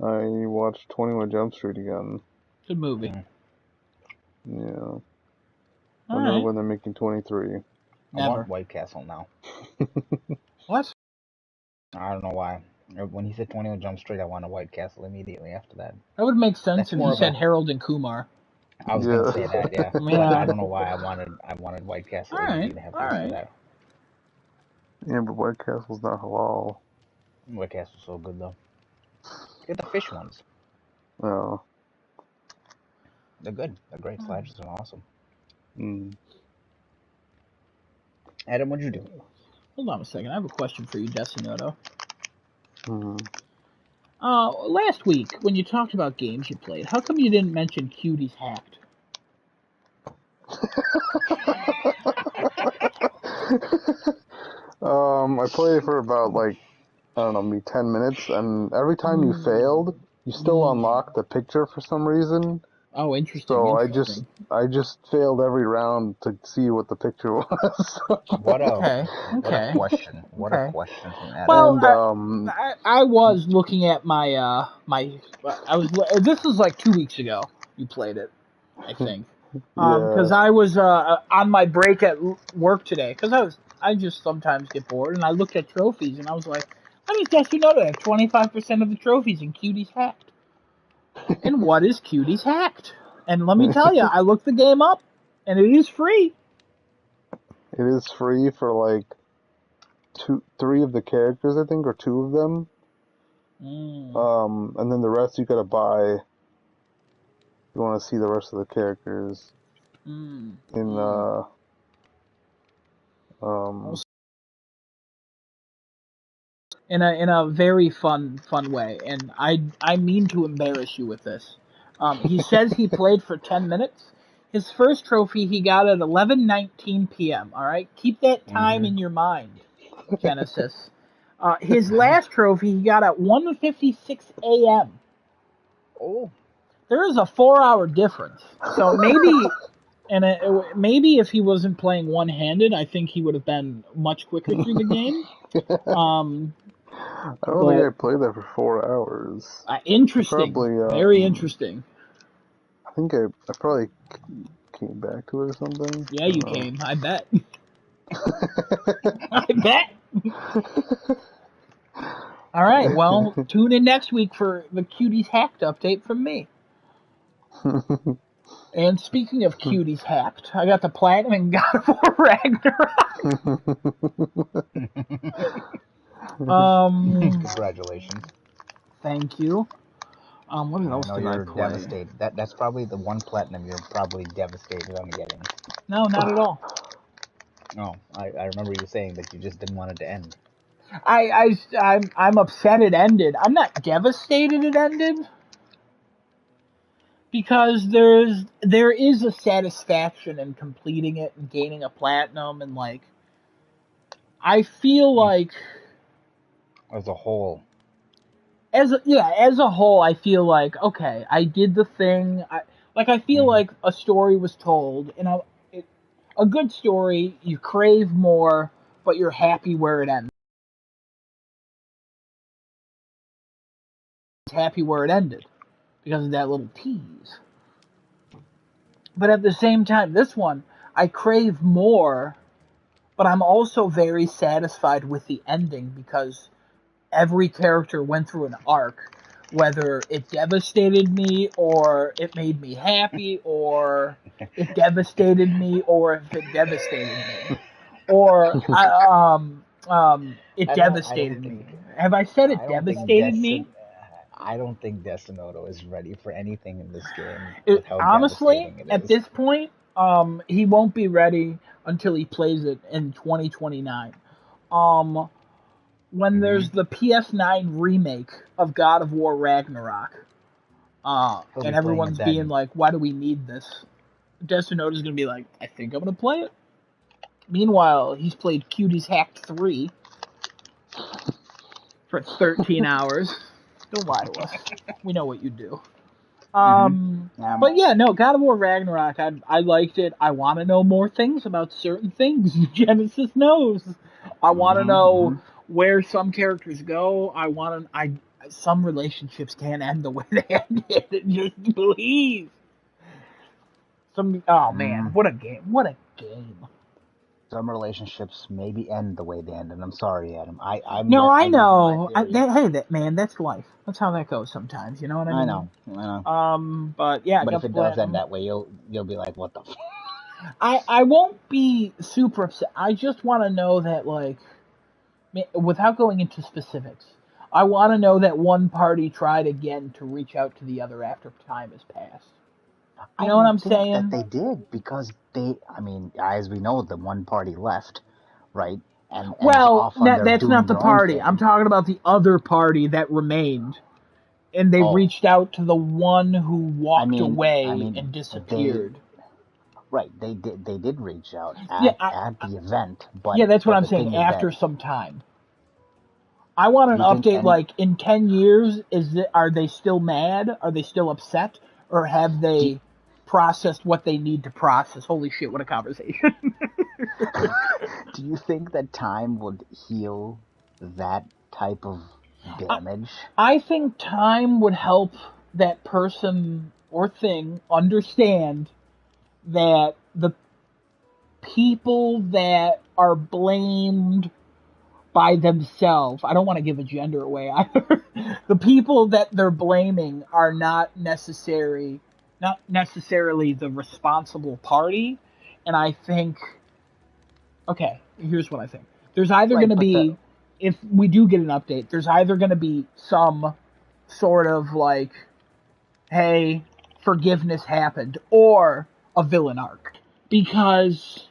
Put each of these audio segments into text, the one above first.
I watched 21 Jump Street again. Good movie. Yeah. I All wonder right. when they're making 23. I Never. want White Castle now. What? I don't know why. When he said 21 Jump Street, I wanted White Castle immediately after that. That would make sense That's if more you of said a- Harold and Kumar. I was Yeah. gonna say that, yeah. But Yeah. I don't know why I wanted White Castle All right. immediately after All I said right. that. Yeah, but White Castle's not halal. White Castle's so good though. Get the fish ones. No. They're good. They're great. Sliders are awesome. Mm. Adam, what'd you do? Hold on a second. I have a question for you, Desinoto. Mm. Last week, when you talked about games you played, how come you didn't mention Cuties Hacked? I played for about like, I don't know, maybe 10 minutes, and every time you failed, you still unlock the picture for some reason. Oh, interesting. So Interesting. I just failed every round to see what the picture was. What a Okay. what a Okay. question. What a Okay. question from Adam. Well, And I was looking at my this was like 2 weeks ago. You played it, I think. Because yeah, I was on my break at work today. Because I just sometimes get bored, and I looked at trophies, and I was like, let me guess you know that I have 25% of the trophies in Cuties Hacked. And what is Cuties Hacked? And let me tell you, I looked the game up, and it is free. it is free for like three of the characters, I think, or two of them. And then the rest you gotta buy. You want to see the rest of the characters in in a very fun way, and I mean to embarrass you with this. He says he played for 10 minutes. His first trophy he got at 11:19 p.m. All right, keep that time in your mind, Genesis. His last trophy he got at 1:56 a.m. Oh, There is a 4-hour difference. So maybe, maybe if he wasn't playing one-handed, I think he would have been much quicker through the game. I don't think I played that for 4 hours. Interesting. Very interesting. I think I probably came back to it or something. Yeah, you came. I bet. I bet. All right. Well, tune in next week for the Cuties Hacked update from me. And speaking of Cuties Hacked, I got the platinum in God of War Ragnarok. Congratulations. Thank you. What else did I play? Devastated. That's probably the one platinum you're probably devastated on getting. No, not at all. No, I remember you saying that you just didn't want it to end. I'm upset it ended. I'm not devastated it ended, because there is a satisfaction in completing it and gaining a platinum, and like I feel like as a whole. As a whole, I feel like, okay, I did the thing. I feel like a story was told, and a good story, you crave more, but you're happy where it ends. Happy where it ended because of that little tease. But at the same time, this one, I crave more, but I'm also very satisfied with the ending because every character went through an arc. Whether it devastated me, or it made me happy, or it devastated me, or if it devastated me, or it devastated me. Have I said it devastated me? I don't think Desinoto is ready for anything in this game. Honestly, at this point, he won't be ready until he plays it in 2029. When there's the PS9 remake of God of War Ragnarok, and everyone's being like, why do we need this? Desinota's going to be like, I think I'm going to play it. Meanwhile, he's played Cuties Hacked 3 for 13 hours. Don't lie to us. We know what you do. But yeah, no, God of War Ragnarok, I liked it. I want to know more things about certain things. Genesis knows. I want to know where some characters go. some relationships can't end the way they ended. Just please. Oh man, Mm. what a game! What a game! Some relationships maybe end the way they end, and I'm sorry, Adam. No, I I give you my know. theory. Hey, man, that's life. That's how that goes sometimes. You know what I I mean? know, I know. But yeah, But if Guts it does end Platinum. that way, you'll be like, what the? I won't be super upset. I just want to know that, like, without going into specifics, I want to know that one party tried again to reach out to the other after time has passed. You I know what don't I'm think that saying? they did because I mean, as we know, the one party left, right, and is Well, off on their that's not doing the their own party. I'm thing. talking about the other party that remained. And they Oh, reached out to the one who walked I away mean, and they disappeared. right, they did reach out Yeah, at the event, but yeah, that's what I'm the saying. thing is that After some time, I want an do you think update. any Like in 10 years, are they still mad? Are they still upset, or have do, they processed what they need to process? Holy shit! What a conversation. do you think that time would heal that type of I, damage? I think time would help that person or thing understand that the people that are blamed by themselves, I don't want to give a gender away either. The people that they're blaming are not necessarily the responsible party. And I think, okay, here's what I think. There's either going Right, to but the be, if we do get an update, there's either going to be some sort of like, hey, forgiveness happened, or a villain arc. Because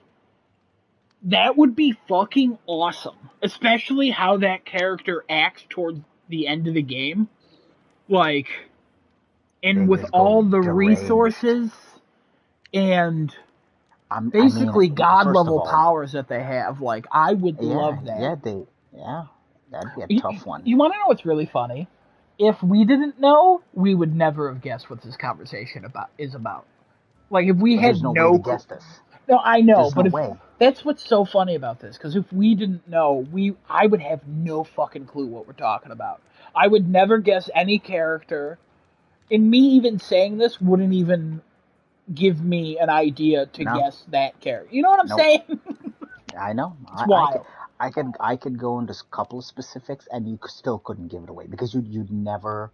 that would be fucking awesome. Especially how that character acts towards the end of the game. Like, and they with just go all the deranged. resources and I mean, basically god first of level all, powers that they have, like, I would yeah, love that. yeah, that'd be a You, tough one. you want to know what's really funny? If we didn't know, we would never have guessed what this conversation is about. Like, if we But there's had no way to no guess this. No, I know, There's no but if way. that's what's so funny about this, because if we didn't know, I would have no fucking clue what we're talking about. I would never guess any character, and me even saying this wouldn't even give me an idea to No, guess that character. You know what I'm nope. saying? I know. It's wild. I could go into a couple of specifics, and you still couldn't give it away because you'd never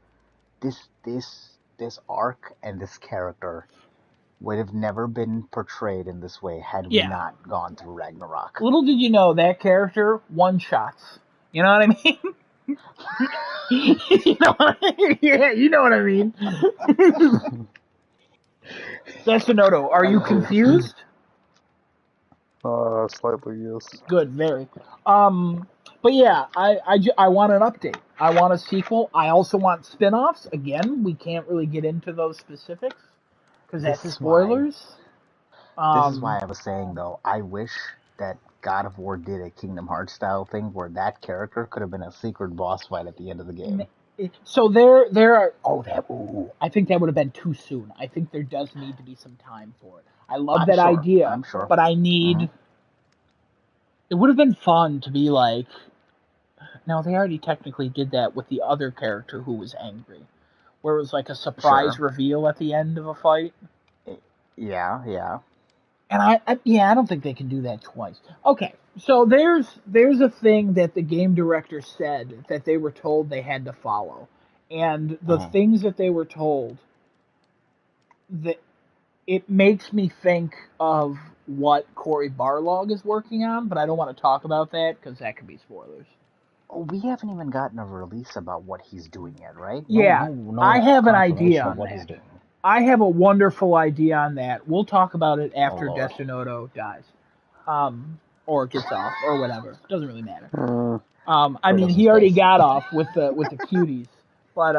this arc and this character would have never been portrayed in this way had we Yeah. not gone through Ragnarok. Little did you know that character one shots. You know what I mean? You know what I mean? Yeah, you know what I mean. Destinoto, are I you do. confused? Slightly, yes. Good, very. But yeah, I want an update. I want a sequel. I also want spin-offs. Again, we can't really get into those specifics because This that's is why spoilers. this is why Um, I was saying though, I wish that God of War did a Kingdom Hearts style thing where that character could have been a secret boss fight at the end of the game. so there are. Oh, that. Ooh, I think that would have been too soon. I think there does need to be some time for it. I love I'm that sure. idea, I'm sure. but I Hmm. need. It would have been fun to be like. Now they already technically did that with the other character who was angry, where it was like a surprise Sure. reveal at the end of a fight. Yeah, yeah. And I don't think they can do that twice. Okay, so there's a thing that the game director said that they were told they had to follow, and the Hmm. things that they were told, that it makes me think of what Cory Barlog is working on, but I don't want to talk about that because that could be spoilers. We haven't even gotten a release about what he's doing yet, right? Yeah, I No have an idea confirmation of on what he's that. doing. I have a wonderful idea on that. We'll talk about it Oh after Lord. Destinoto dies, or gets off, or whatever. Doesn't really matter. Mm, I Or mean, goes in he already space. got off with the cuties, but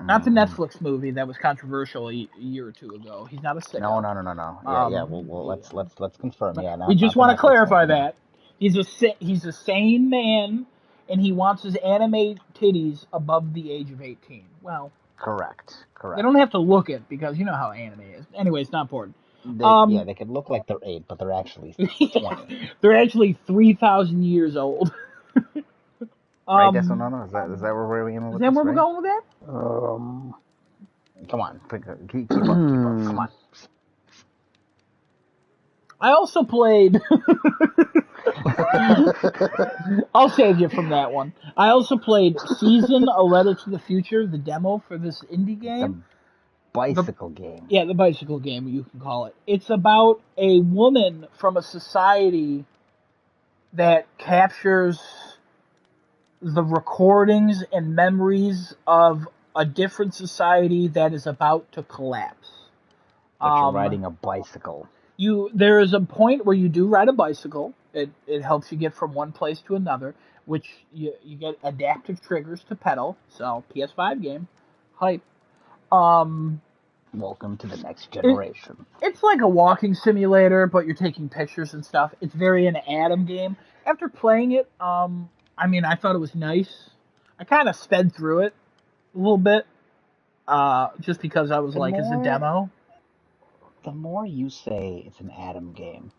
not the Mm. Netflix movie that was controversial a year or two ago. He's not a No, sicko. no, no, no, no. Yeah, yeah. Well, Yeah. let's confirm. Yeah, We just not the want to Netflix clarify one. Yeah. that he's a sane man, and he wants his anime titties above the age of 18. Well, Correct. they Correct. don't have to look it because you know how anime is. Anyway, it's not important. Yeah, Um, they could look like they're 8, but they're actually 20. they're actually 3,000 years old. Right, Desonono? Is that where we're aiming Is with that this, where we're right? going with that? Come on, keep up. Come on. I also played. I'll save you from that one. I also played Season: A Letter to the Future, the demo for this indie game. The bicycle game. Yeah, the bicycle game, you can call it. It's about a woman from a society that captures the recordings and memories of a different society that is about to collapse. But you're riding a bicycle. There is a point where you do ride a bicycle. It helps you get from one place to another, which you get adaptive triggers to pedal. So PS5 game, hype. Welcome to the next generation. It's like a walking simulator, but you're taking pictures and stuff. It's very an Atom game. After playing it, I mean, I thought it was nice. I kind of sped through it a little bit, just because I was it's a demo. The more you say it's an Atom game,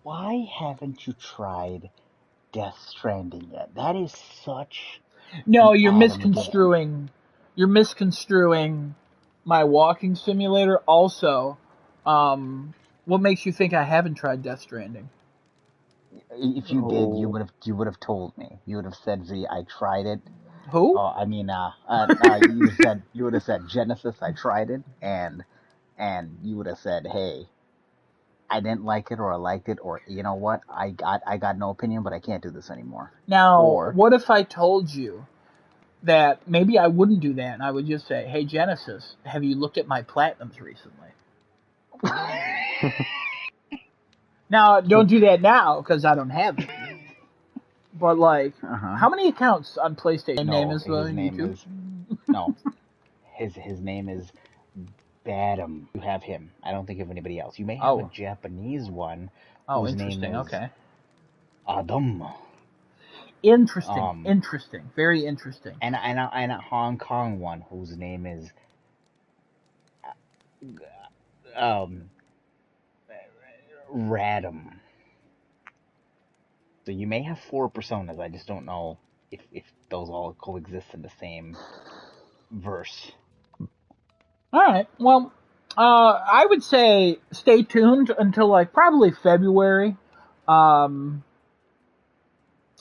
why haven't you tried Death Stranding yet? That is such. No, you're misconstruing. Game. You're misconstruing my walking simulator. Also, what makes you think I haven't tried Death Stranding? If you did, you would have told me. You would have said, "Z, I tried it." Who? I mean, you would have said Genesis. I tried it, and you would have said, "Hey, I didn't like it, or I liked it, or you know what? I got no opinion, but I can't do this anymore." Now, what if I told you that maybe I wouldn't do that, and I would just say, "Hey, Genesis, have you looked at my platinums recently?" Now, don't do that now because I don't have it. But how many accounts on PlayStation? His name is Badum. You have him. I don't think of anybody else. You may have a Japanese one. Oh, interesting. Okay. Adam. Interesting. Very interesting. And a Hong Kong one whose name is Radum. So you may have 4 personas. I just don't know if those all coexist in the same verse. All right. Well, I would say stay tuned until probably February.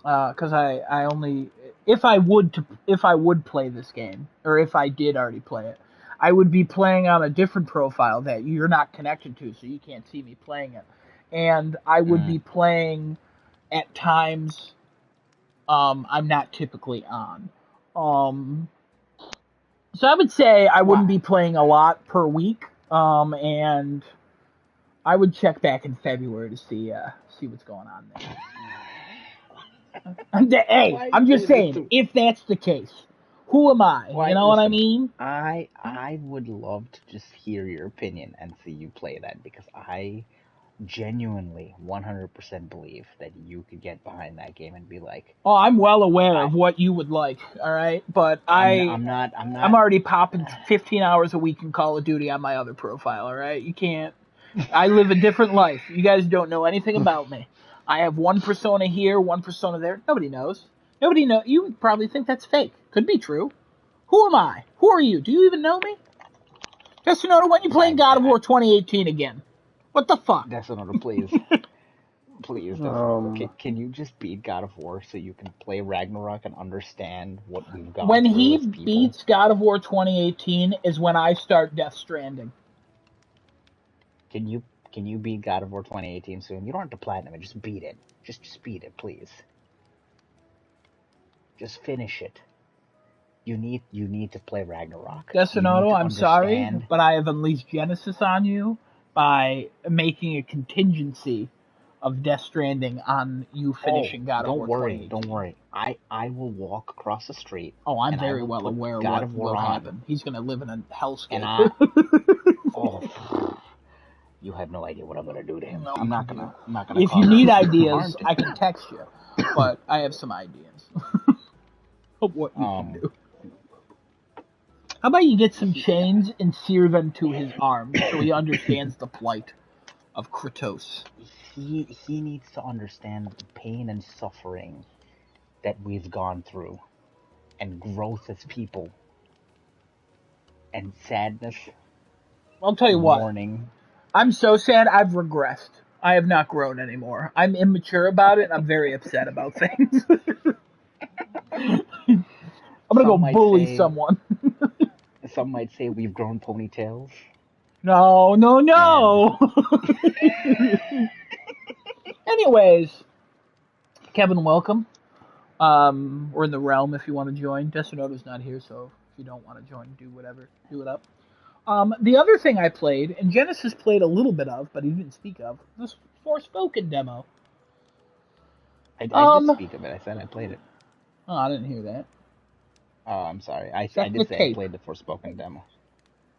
Because I only if I would play this game, or if I did already play it, I would be playing on a different profile that you're not connected to, so you can't see me playing it, and I would be playing at times I'm not typically on. So I would say I wouldn't be playing a lot per week, and I would check back in February to see what's going on there. Hey, I'm just saying, if that's the case, who am I? You know what I mean? I would love to just hear your opinion and see you play that, because I genuinely 100% believe that you could get behind that game and be like, oh, I'm well aware of what you would like, all right? But I'm already popping 15 hours a week in Call of Duty on my other profile, all right? You can't. I live a different life. You guys don't know anything about me. I have one persona here, one persona there. Nobody knows. Nobody know. You would probably think that's fake. Could be true. Who am I? Who are you? Do you even know me? Just to know when you playing God of War 2018 again. What the fuck? Desonoto, please. Please, can you just beat God of War so you can play Ragnarok and understand what we've got? When he beats God of War 2018 is when I start Death Stranding. Can you beat God of War 2018 soon? You don't have to platinum it, just beat it. Just beat it, please. Just finish it. You need to play Ragnarok. Desonoto, I'm sorry, but I have unleashed Genesis on you by making a contingency of Death Stranding on you finishing God of War 2018. Don't worry. I will walk across the street. Oh, I'm very well aware of what will happen. He's going to live in a hellscape. You have no idea what I'm going to do to him. I'm not going to. If you need ideas, I can text you, but I have some ideas of what you can do. How about you get some chains and sear them to his arms so he understands the plight of Kratos? He needs to understand the pain and suffering that we've gone through, and growth as people, and sadness, I'll tell you what. mourning. I'm so sad I've regressed. I have not grown anymore. I'm immature about it, and I'm very upset about things. I'm gonna go Some might bully say, someone. some might say we've grown ponytails, No, no, and no. Anyways, Kevin, welcome. We're in the realm if you want to join. Desinoto's not here, so if you don't want to join, do whatever. Do it up. The other thing I played, and Genesis played a little bit of, but he didn't speak of, this Forspoken demo. I did Um, speak of it. I said I played it. oh, I didn't hear that. Oh, I'm sorry. I Check the did say I tape. played the Forspoken demo.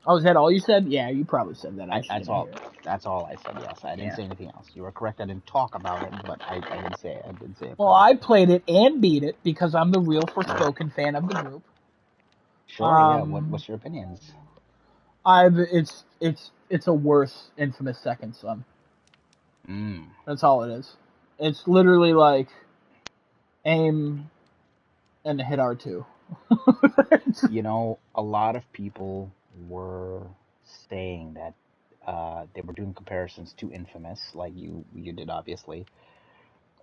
Oh, is that all you said? Yeah, you probably said that. That's all. That's all I said. Yes, I didn't say anything else. You were correct. I didn't talk about it, but I didn't say it. I did say it. Well, I played it and beat it because I'm the real Forspoken fan of the group. Sure. Yeah. What's your opinions? It's a worse Infamous Second Son. That's all it is. It's literally like aim and hit R2. You know, a lot of people were saying that they were doing comparisons to Infamous, like you did, obviously.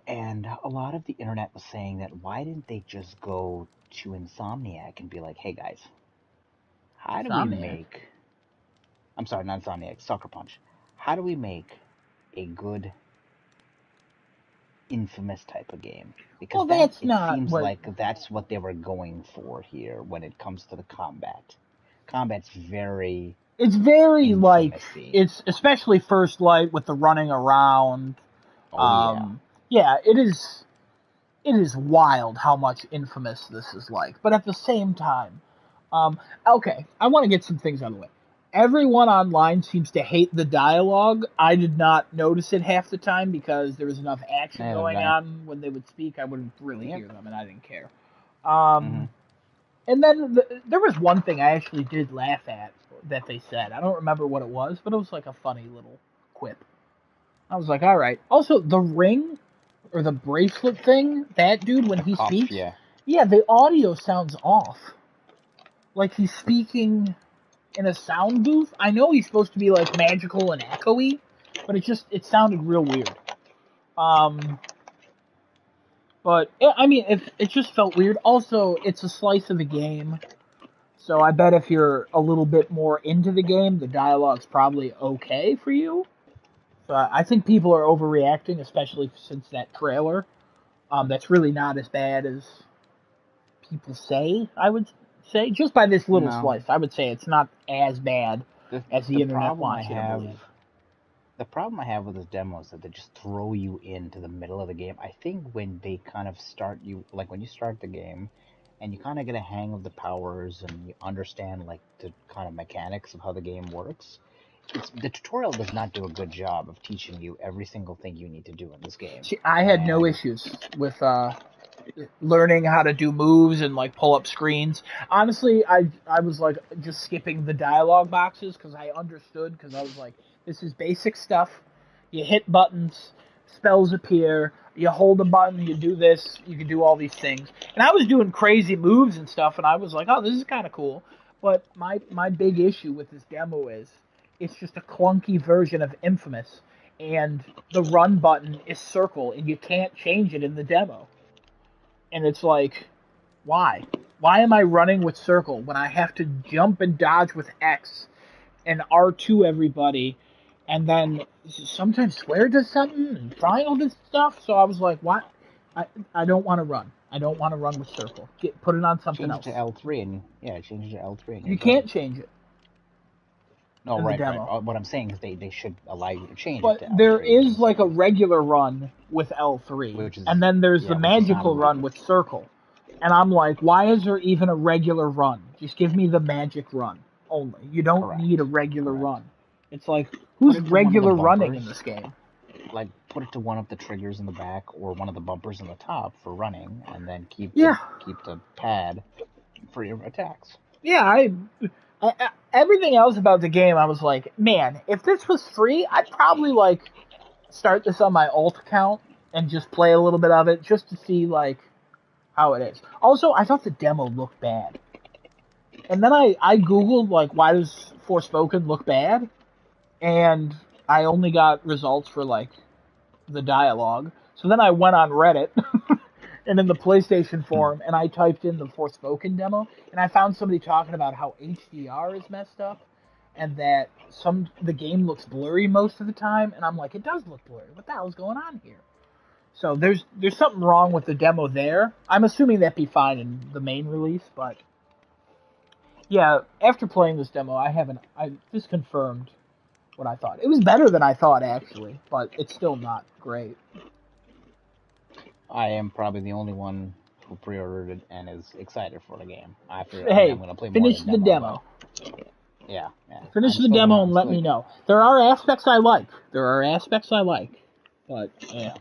And a lot of the internet was saying that why didn't they just go to Insomniac and be like, hey guys, how do we make... I'm sorry, not Insomniac, Sucker Punch. How do we make a good Infamous type of game? Because well, seems like that's what they were going for here when it comes to the combat. Combat's very... It's very Infamous-y. it's especially First Light with the running around. Oh, yeah, it is wild how much Infamous this is like. But at the same time, okay, I want to get some things out of the way. Everyone online seems to hate the dialogue. I did not notice it half the time because there was enough action going on when they would speak. I wouldn't really hear them, and I didn't care. And then there was one thing I actually did laugh at that they said. I don't remember what it was, but it was like a funny little quip. I was like, all right. Also, the ring or the bracelet thing, that dude, when he speaks, yeah, the audio sounds off. Like he's speaking in a sound booth. I know he's supposed to be like magical and echoey, but it sounded real weird. But I mean, it just felt weird. Also, it's a slice of the game, so I bet if you're a little bit more into the game, the dialogue's probably okay for you. So I think people are overreacting, especially since that trailer. That's really not as bad as people say. I would say just by this little slice, I would say it's not as bad as the internet wants you to believe. The problem I have with this demo is that they just throw you into the middle of the game. I think when they kind of start you, like when you start the game, and you kind of get a hang of the powers and you understand like the kind of mechanics of how the game works, the tutorial does not do a good job of teaching you every single thing you need to do in this game. See, I had no issues with learning how to do moves and like pull up screens. Honestly, I was like just skipping the dialogue boxes because I understood, because I was like, this is basic stuff. You hit buttons, spells appear, you hold a button, you do this, you can do all these things. And I was doing crazy moves and stuff, and I was like, oh, this is kind of cool. But my big issue with this demo is it's just a clunky version of Infamous, and the run button is circle, and you can't change it in the demo. And it's like, why? Why am I running with circle when I have to jump and dodge with X and R2 everybody, and then sometimes square does something and triangle does stuff? So I was like, what? I don't want to run. I don't want to run with circle. Put it on something else. Change it to L3 and change it to L3. You can't change it. No, right. What I'm saying is they should allow you to change it to L3. But there is like a regular run with L3, and then there's the magical run with circle. And I'm like, why is there even a regular run? Just give me the magic run only. You don't need a regular run. It's like, who's regular running in this game? Like, put it to one of the triggers in the back or one of the bumpers in the top for running, and then keep the pad for your attacks. Yeah, I everything else about the game, I was like, man, if this was free, I'd probably like start this on my alt account and just play a little bit of it just to see like how it is. Also, I thought the demo looked bad. And then I googled like why does Forspoken look bad, and I only got results for like the dialogue. So then I went on Reddit and in the PlayStation forum, and I typed in the Forspoken demo, and I found somebody talking about how HDR is messed up, and that the game looks blurry most of the time. And I'm like, it does look blurry. What the hell is going on here? So there's something wrong with the demo there. I'm assuming that'd be fine in the main release, but yeah, after playing this demo, I just confirmed what I thought. It was better than I thought actually, but it's still not great. I am probably the only one who pre-ordered it and is excited for the game. I mean, I'm Hey, gonna play more finish of the the demo, demo. but yeah. Finish the demo and let me know. There are aspects I like. But Yeah.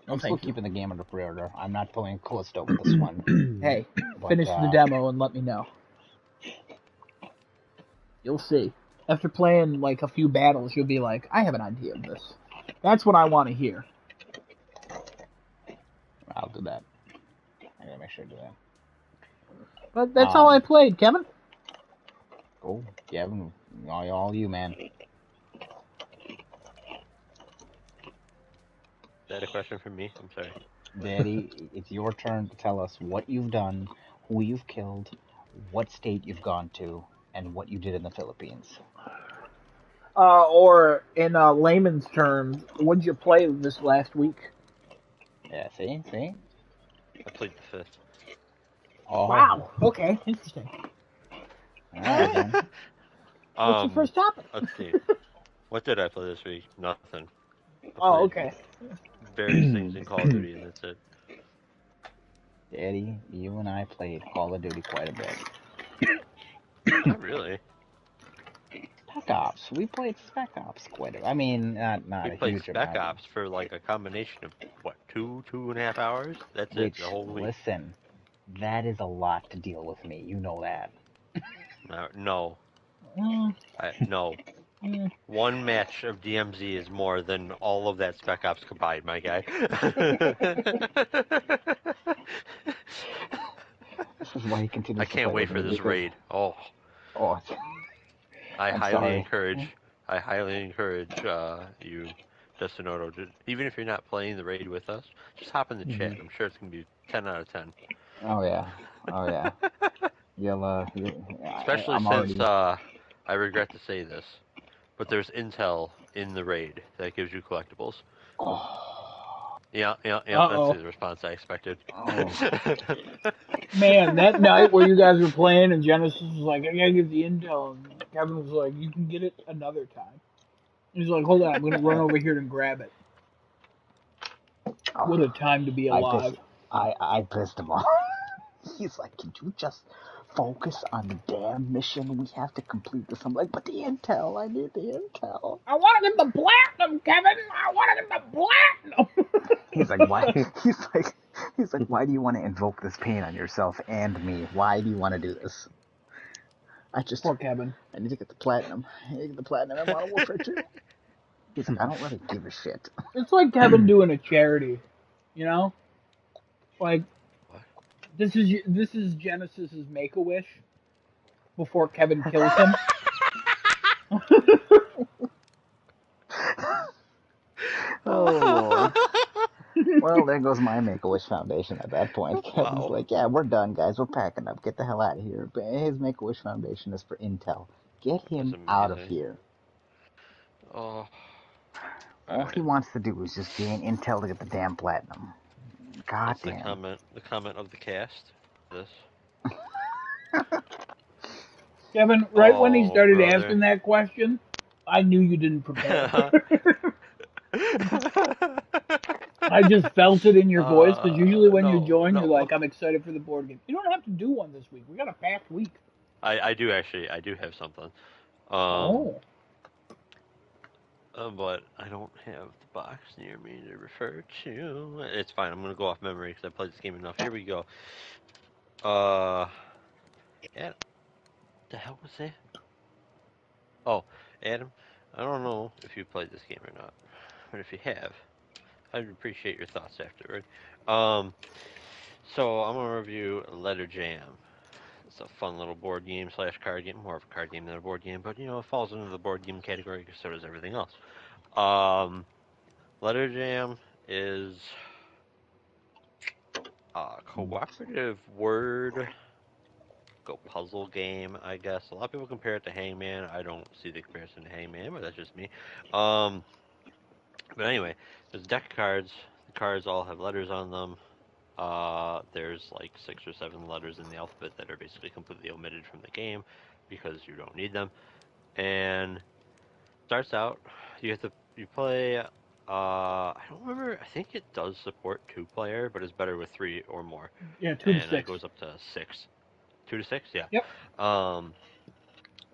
no, I'm still thank you. keeping the game under pre-order. I'm not playing Callisto with this one, Hey, but finish the demo and let me know. You'll see. After playing like a few battles, you'll be like, I have an idea of this. That's what I want to hear. I'll do that. I gotta make sure to do that. But that's all I played, Kevin. Cool. Yeah, all you, man. Is that a question for me? I'm sorry. Daddy, it's your turn to tell us what you've done, who you've killed, what state you've gone to, and what you did in the Philippines. Or in layman's terms, what'd you play this last week? Yeah, see? I played the 5th. Oh. Wow. Okay, interesting. All right, then. What's your first topic? Let's see. What did I play this week? Nothing. Oh, okay. Various things in Call of Duty, and that's it. Daddy, you and I played Call of Duty quite a bit. Not really. Spec Ops. We played Spec Ops quite a bit. I mean, not We a played huge Spec amount. Ops for like a combination of, what, two and a half hours? That's Which, it, the whole week. listen, that is a lot to deal with me. You know that. No. Mm, No. mm. One match of DMZ is more than all of that Spec Ops combined, my guy. This is why he continues I to can't play wait with for me this because... raid. Oh, Oh, I I'm highly sorry. encourage you, Destinoto, even if you're not playing the raid with us, just hop in the chat. I'm sure it's gonna be 10 out of 10. Oh yeah. Especially I'm since already... I regret to say this, but there's intel in the raid that gives you collectibles. Oh. Yeah, Uh-oh. that's the response I expected. Man, that night where you guys were playing and Genesis was like, I gotta get the intel, and Kevin was like, you can get it another time. He's like, hold on, I'm gonna run over here and grab it. What a time to be alive. I pissed him off. He's like, can you just focus on the damn mission? We have to complete this. I'm like, but the intel, I need the intel. I wanna get the platinum, Kevin! I wanna get the platinum! He's like, why? He's like, why do you want to invoke this pain on yourself and me? Why do you want to do this? Poor Kevin. I need to get the platinum. I need to get the platinum in Modern Warfare 2. He's like, I don't really give a shit. It's like Kevin doing a charity, you know? Like, What? this is Genesis's Make-A-Wish before Kevin kills him. Oh, Lord. Well, there goes my Make-A-Wish Foundation at that point. Kevin's Wow. like, yeah, we're done, guys. We're packing up. Get the hell out of here. But his Make-A-Wish Foundation is for intel. Get him That's out of amazing. here. Oh. All he wants to do is just gain intel to get the damn platinum. God That's damn. the comment of the cast. This. Kevin, right when he started brother. asking that question, I knew you didn't prepare. I just felt it in your voice, because usually when you join, you're like, I'm excited for the board game. You don't have to do one this week. We got a packed week. I do have something. But I don't have the box near me to refer to. It's fine. I'm gonna go off memory because I played this game enough. Here we go. Yeah. The hell was that? Oh, Adam. I don't know if you played this game or not, but if you have, I'd appreciate your thoughts afterward. So I'm gonna review Letter Jam. It's a fun little board game slash card game, more of a card game than a board game, but it falls into the board game category because so does everything else. Um, Letter Jam is a cooperative word go puzzle game, I guess. A lot of people compare it to Hangman. I don't see the comparison to Hangman, but that's just me. Um, but anyway, there's a deck of cards. The cards all have letters on them. There's like 6 or 7 letters in the alphabet that are basically completely omitted from the game because you don't need them. And starts out, you play. I don't remember. I think it does support 2-player, but it's better with 3 or more. Yeah, 2 to And 6. it goes up to 6. 2 to 6, yeah. Yep.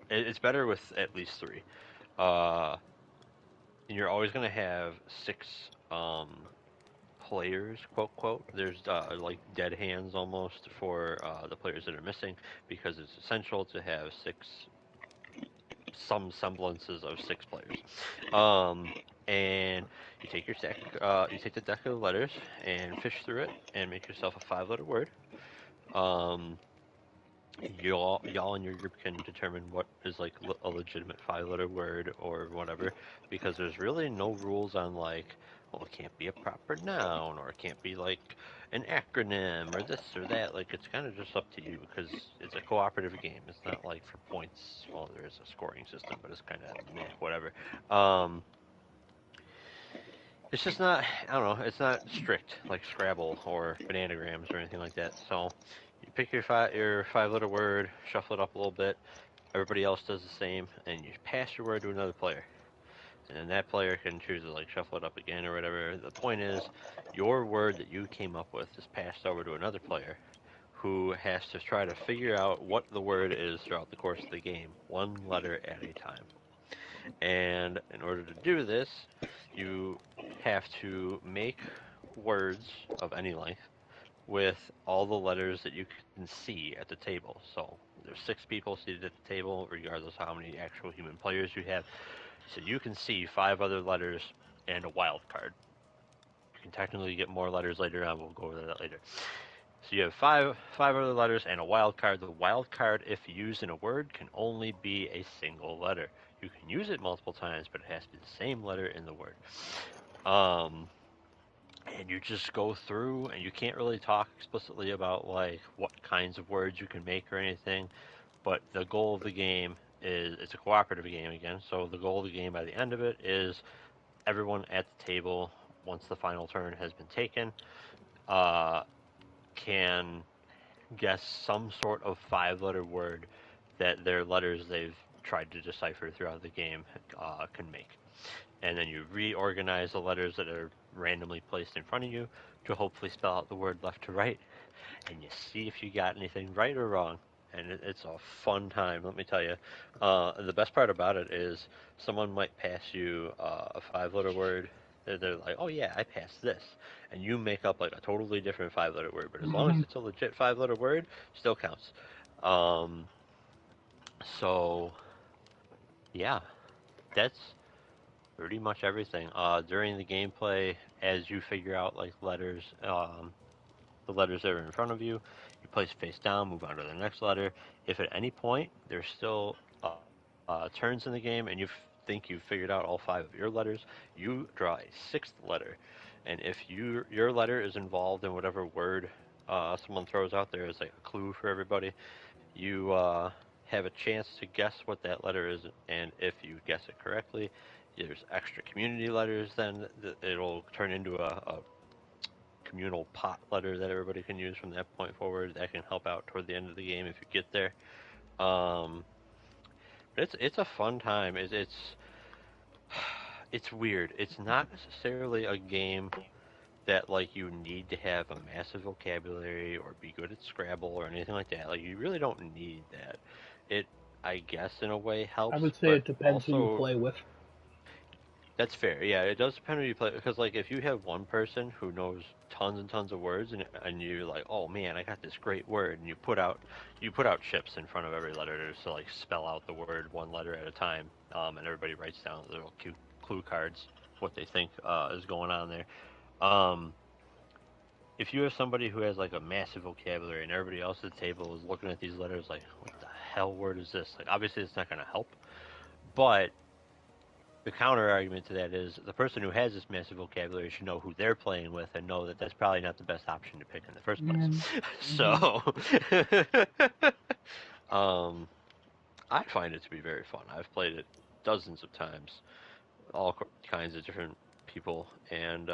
It's better with at least 3. Uh, and you're always gonna have 6 players, quote quote. There's like dead hands almost for the players that are missing because it's essential to have some semblances of 6 players. And you take your deck, you take the deck of letters and fish through it and make yourself a 5-letter word. Y'all in your group can determine what is like a legitimate 5-letter word or whatever, because there's really no rules on like, well, it can't be a proper noun or it can't be like an acronym or this or that. Like it's kind of just up to you because it's a cooperative game. It's not like for points. Well, there is a scoring system, but it's kind of meh, whatever. It's just not. I don't know. It's not strict like Scrabble or Bananagrams or anything like that. So you pick your 5-letter word, shuffle it up a little bit. Everybody else does the same, and you pass your word to another player. And then that player can choose to like shuffle it up again or whatever. The point is, your word that you came up with is passed over to another player, who has to try to figure out what the word is throughout the course of the game, one letter at a time. And in order to do this, you have to make words of any length with all the letters that you can see at the table. So there's 6 people seated at the table, regardless of how many actual human players you have. So you can see 5 other letters and a wild card. You can technically get more letters later on. We'll go over that later. So you have five other letters and a wild card. The wild card, if used in a word, can only be a single letter. You can use it multiple times, but it has to be the same letter in the word. And you just go through, and you can't really talk explicitly about like what kinds of words you can make or anything. But the goal of the game is it's a cooperative game again. So the goal of the game by the end of it is everyone at the table, once the final turn has been taken, can guess some sort of 5-letter word that their letters they've tried to decipher throughout the game can make. And then you reorganize the letters that are randomly placed in front of you to hopefully spell out the word left to right. And you see if you got anything right or wrong. And it's a fun time, let me tell you. The best part about it is someone might pass you a 5-letter word. They're like, oh yeah, I passed this. And you make up like a totally different 5-letter word. But as long as it's a legit 5-letter word, still counts. So, yeah, that's pretty much everything. During the gameplay, as you figure out like letters, the letters that are in front of you, you place face down, move on to the next letter. If at any point there's still turns in the game and you think you've figured out all 5 of your letters, you draw a 6th letter. And if your letter is involved in whatever word someone throws out there as like a clue for everybody, you have a chance to guess what that letter is, and if you guess it correctly, there's extra community letters. Then it'll turn into a communal pot letter that everybody can use from that point forward. That can help out toward the end of the game if you get there. But it's a fun time. It's weird. It's not necessarily a game that like you need to have a massive vocabulary or be good at Scrabble or anything like that. Like you really don't need that. It, I guess, in a way helps. I would say it depends who you play with. That's fair. Yeah, it does depend who you play, because like if you have one person who knows tons and tons of words and you're like, oh man, I got this great word, and you put out chips in front of every letter to like spell out the word one letter at a time, and everybody writes down little clue cards what they think is going on there. if you have somebody who has like a massive vocabulary and everybody else at the table is looking at these letters like, what the hell word is this? Like, obviously it's not going to help. But the counter argument to that is the person who has this massive vocabulary should know who they're playing with and know that that's probably not the best option to pick in the first place. So, I find it to be very fun. I've played it dozens of times, all kinds of different people, and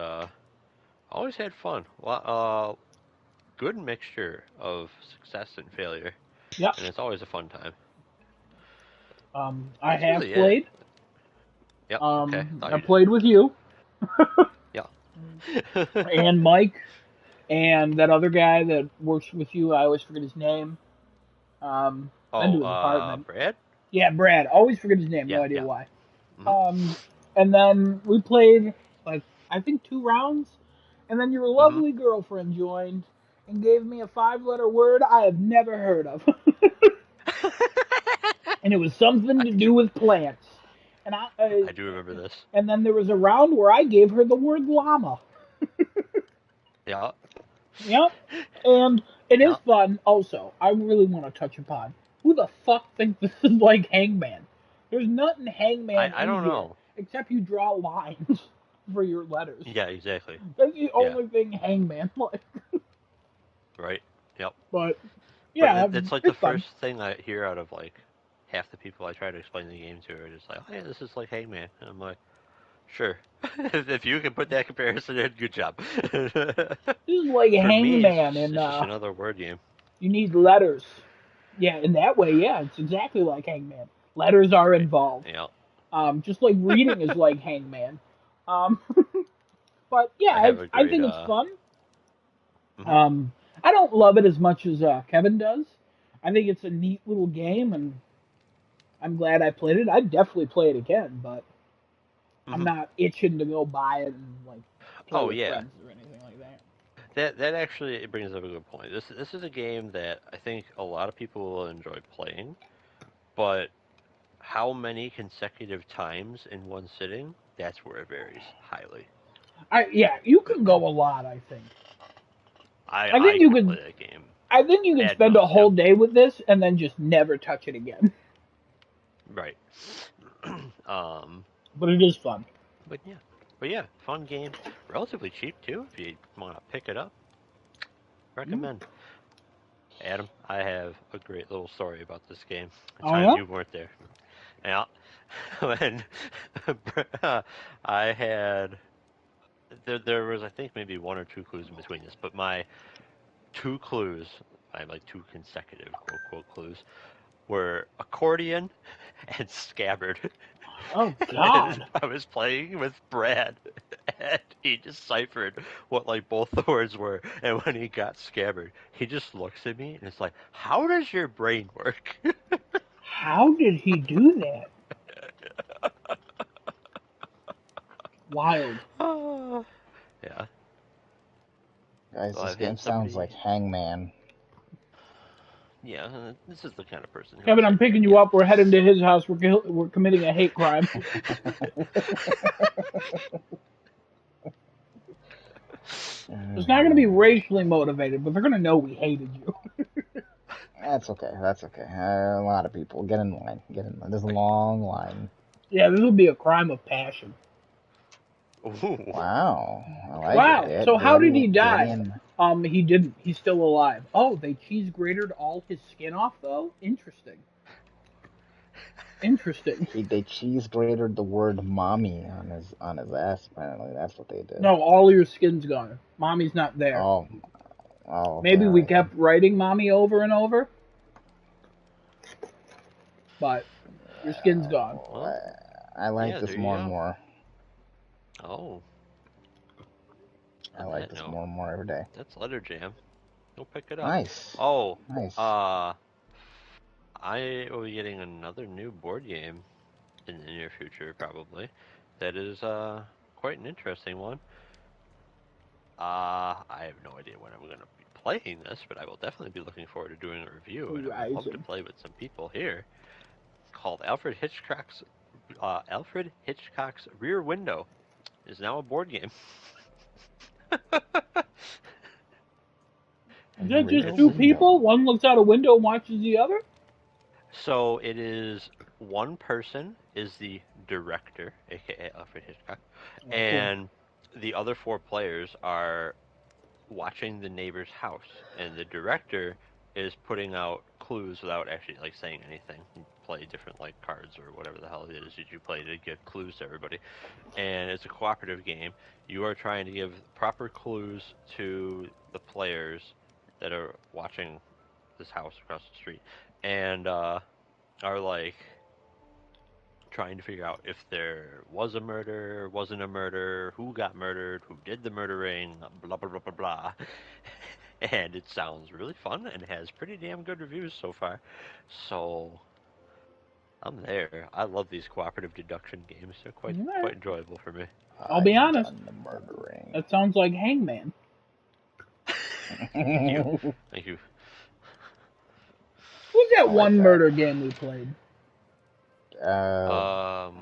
always had fun. Good mixture of success and failure, Yep. and it's always a fun time. I That's have really played. Yep. Okay. I played with you. Yeah. And Mike, and that other guy that works with you. I always forget his name. Been to his apartment. Brad? Yeah, Brad. Always forget his name. Yeah, No idea yeah. why. Mhm. And then we played like I think 2 rounds, and then your lovely girlfriend joined and gave me a 5-letter word I have never heard of, and it was something to do with plants. And I do remember this. And then there was a round where I gave her the word llama. Yeah. Yep. And it is Yeah. fun. Also, I really want to touch upon who the fuck thinks this is like Hangman. There's nothing Hangman. I don't know. Except you draw lines for your letters. Yeah, exactly. That's the only thing Hangman like. Right. Yep. But yeah, But it's like the first thing I hear out of like half the people I try to explain the game to are just like, oh, yeah, this is like Hangman. And I'm like, sure. If you can put that comparison in, good job. This is like For Hangman, me, and it's just another word game. You need letters. Yeah, in that way, yeah, it's exactly like Hangman. Letters are involved. Yeah. Just like reading is like Hangman. But yeah, I think it's fun. Mhm. I don't love it as much as Kevin does. I think it's a neat little game, and I'm glad I played it. I'd definitely play it again, but I'm not itching to go buy it and like play with friends or anything like that. That actually it brings up a good point. This is a game that I think a lot of people will enjoy playing, but how many consecutive times in one sitting? That's where it varies highly. Yeah, you can go a lot. I think. I think you could play that game. I think you can spend a whole day with this and then just never touch it again. Right. But it is fun. But yeah, fun game. Relatively cheap too. If you want to pick it up, recommend. Adam, I have a great little story about this game. You weren't there. Yeah. When I had there was I think maybe 1 or 2 clues in between this, but my 2 clues, I have like 2 consecutive quote quote clues, were accordion and scabbard. Oh God! I was playing with Brad, and he deciphered what like both the words were. And when he got scabbard, he just looks at me and it's like, "How does your brain work?" How did he do that? Wild. Yeah. Guys, this game sounds like Hangman. Yeah, this is the kind of person. Kevin, I'm picking you up. We're heading to his house. We're committing a hate crime. It's not going to be racially motivated, but they're going to know we hated you. That's okay. That's okay. A lot of people get in line. Get in line. There's a long line. Yeah, this will be a crime of passion. Ooh. Wow. I like it. So how did he die? He didn't. He's still alive. Oh, they cheese grated all his skin off, though? Interesting. They cheese grated the word mommy on his ass, apparently. That's what they did. No, all your skin's gone. Mommy's not there. Oh. Okay. Maybe we kept writing mommy over and over. But your skin's gone. I like this more and more. Oh. I like this more and more every day. That's Letter Jam. Go pick it up. Nice. Oh. Nice. I will be getting another new board game in the near future, probably. That is quite an interesting one. I have no idea when I'm going to be playing this, but I will definitely be looking forward to doing a review, and I would love to play with some people here. It's called Alfred Hitchcock's Rear Window. Is now a board game. Is that Rear just two window. people? One looks out a window and watches the other? So it is one person is the director, aka Alfred Hitchcock, and the other four players are watching the neighbor's house, and the director is putting out clues without actually like saying anything. You play different like cards or whatever the hell it is that you play to give clues to everybody, and it's a cooperative game. You are trying to give proper clues to the players that are watching this house across the street, and are like trying to figure out if there was a murder, wasn't a murder, who got murdered, who did the murdering, blah blah blah blah blah. And it sounds really fun and has pretty damn good reviews so far. So I'm there. I love these cooperative deduction games. They're quite enjoyable for me. I'll be I've honest. done the murdering. That sounds like Hangman. Thank you. Thank you. Who's that I like one that. murder game we played? Have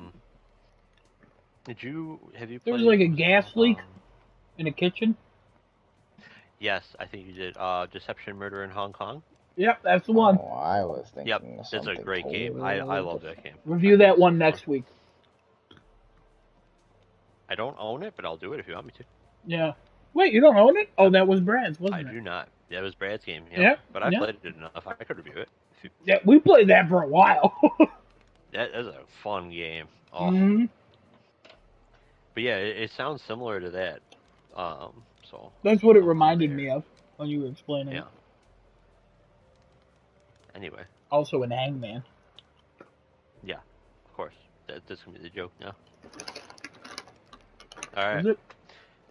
you There played? was like a gas leak in a kitchen. Yes, I think you did. Deception Murder in Hong Kong. Yep, that's the one. Oh, I was thinking Yep, of it's something a great game. totally I love that different. game. Review that one next week. I don't own it, but I'll do it if you want me to. Yeah. Wait, you don't own it? Oh, that was Brad's, wasn't I it? do not. That was Brad's game. Yeah, But I yeah. played it enough. I could review it. Yeah, we played that for a while. That is a fun game. Oh. Mhm. But yeah, it sounds similar to that. So That's what it I'm reminded there. me of when you were explaining Yeah. it. Anyway, Also in Hangman. yeah, of course. That's gonna be the joke now. All right. Is it?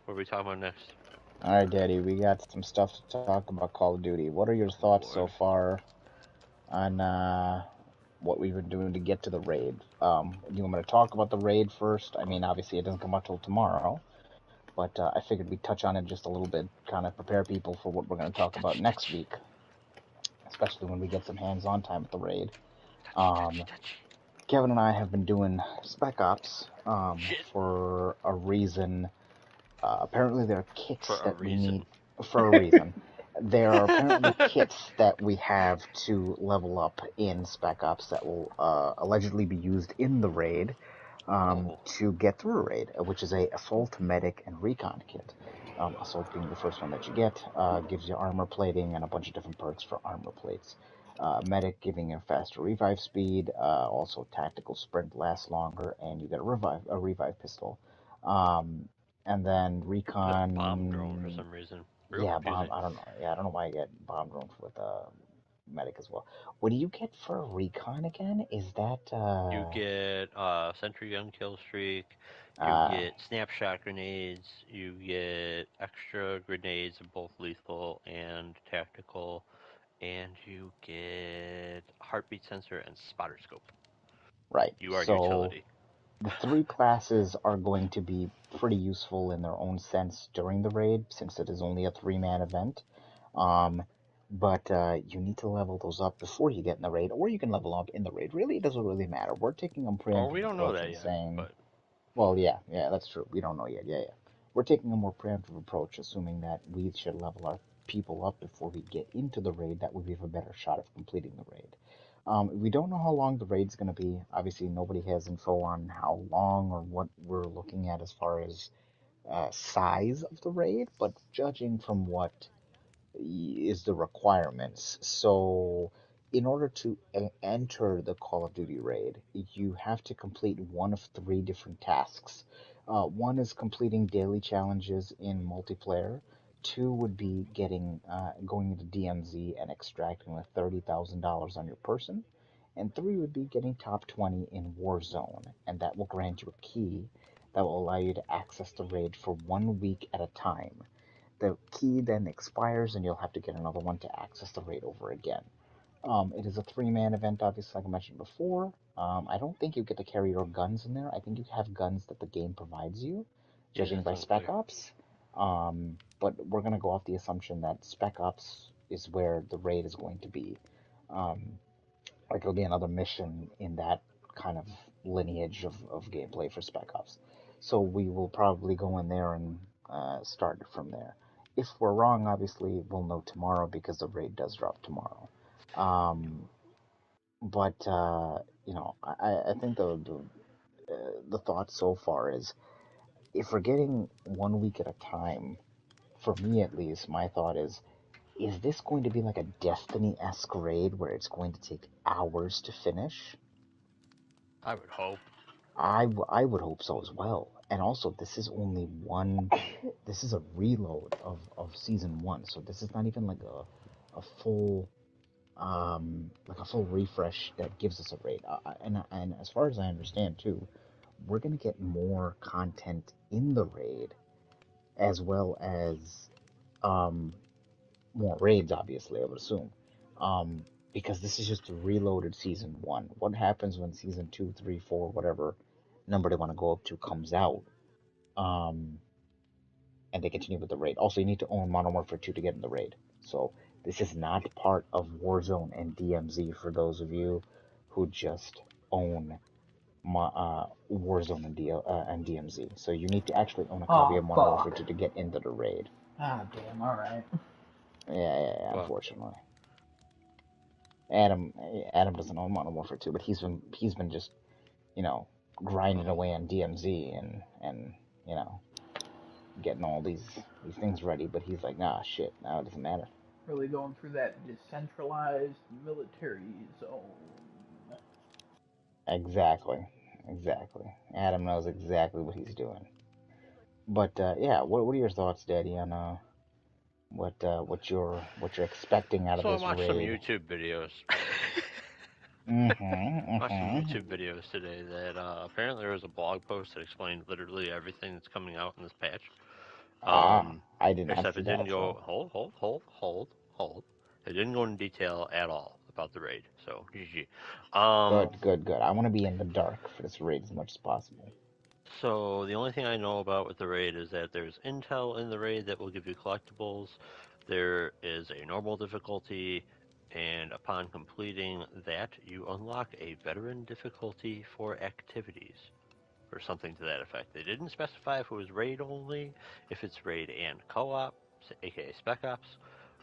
What are we talking about next? All right, Daddy, we got some stuff to talk about Call of Duty. What are your thoughts so Lord. far on what we've been doing to get to the raid? You want me to talk about the raid first? I mean, obviously it doesn't come out till tomorrow, but I figured we'd touch on it just a little bit, kind of prepare people for what we're going to talk about next week, especially when we get some hands-on time with the raid. Kevin and I have been doing Spec Ops for a reason. Apparently, there are kits we need for a reason. There are apparently kits that we have to level up in Spec Ops that will allegedly be used in the raid to get through a raid, which is a Assault, Medic, and Recon kit. Assault being the first one that you get, gives you armor plating and a bunch of different perks for armor plates. Medic giving you faster revive speed, also tactical sprint lasts longer, and you get a revive pistol. And then Recon. Bomb drone for some reason. Yeah, bomb. I don't know. Yeah, I don't know why I get bomb drone with medic as well. What do you get for Recon again? Is that You get sentry gun kill streak. You get snapshot grenades. You get extra grenades, both lethal and tactical, and you get heartbeat sensor and spotter scope. right? You are So utility. the three classes are going to be pretty useful in their own sense during the raid, since it is only a 3-man event. But you need to level those up before you get in the raid, or you can level up in the raid. Really, it doesn't really matter. We're taking a preemptive We don't know approach that and yet. saying, But well, yeah, that's true. We don't know yet. Yeah. We're taking a more preemptive approach, assuming that we should level our people up before we get into the raid. That would be a better shot of completing the raid. We don't know how long the raid's going to be. Obviously, nobody has info on how long or what we're looking at as far as size of the raid, but judging from what is the requirements. So, in order to enter the Call of Duty raid, you have to complete one of 3 different tasks. One is completing daily challenges in multiplayer. 2 would be going into DMZ and extracting the $30,000 on your person. And 3 would be getting top 20 in Warzone, and that will grant you a key that will allow you to access the raid for 1 week at a time. The key then expires, and you'll have to get another one to access the raid over again. It is a 3-man event, obviously, like I mentioned before. I don't think you get to carry your guns in there. I think you have guns that the game provides you, judging by Spec Ops. But we're going to go off the assumption that Spec Ops is where the raid is going to be. Like it'll be another mission in that kind of lineage of gameplay for Spec Ops. So we will probably go in there and start from there. if we're wrong, obviously we'll know tomorrow because the raid does drop tomorrow. Um, but I think the thought so far is if we're getting 1 week at a time, for me at least, my thought is this going to be like a Destiny-esque raid where it's going to take hours to finish? I would hope. I would hope so as well. And also, this is only this is a reload of season 1, so this is not even like a full like a full refresh that gives us a raid. And as far as I understand too, we're gonna get more content in the raid as well as um more raids, obviously, I would assume. Because this is just a reloaded season 1. What happens when season 2, 3, 4, whatever number they want to go up to comes out? Um, and they continue with the raid. Also, you need to own Modern Warfare 2 to get in the raid. So this is not part of Warzone and DMZ for those of you who just own Warzone and DMZ. So you need to actually own a copy Oh, of Modern Warfare fuck. 2 to get into the raid. Ah, damn, alright. Yeah, Well, unfortunately. Adam doesn't own Modern Warfare 2, but he's been just, you know, grinding away on DMZ and you know, getting all these things ready, but he's like, nah, shit, now it doesn't matter. Really going through that decentralized military zone. Exactly, exactly. Adam knows exactly what he's doing. But yeah, what are your thoughts, Daddy, on what you're expecting out of so I this watched some raid? YouTube videos. Watched some Mm-hmm. YouTube videos today that apparently there was a blog post that explained literally everything that's coming out in this patch. Ah, I did not Except see it didn't that. go So hold. It didn't go into detail at all about the raid. So GG. good. I want to be in the dark for this raid as much as possible. So the only thing I know about with the raid is that there's intel in the raid that will give you collectibles. There is a normal difficulty, and upon completing that, you unlock a veteran difficulty for activities, or something to that effect. They didn't specify if it was raid only, if it's raid and co-op, aka Spec Ops,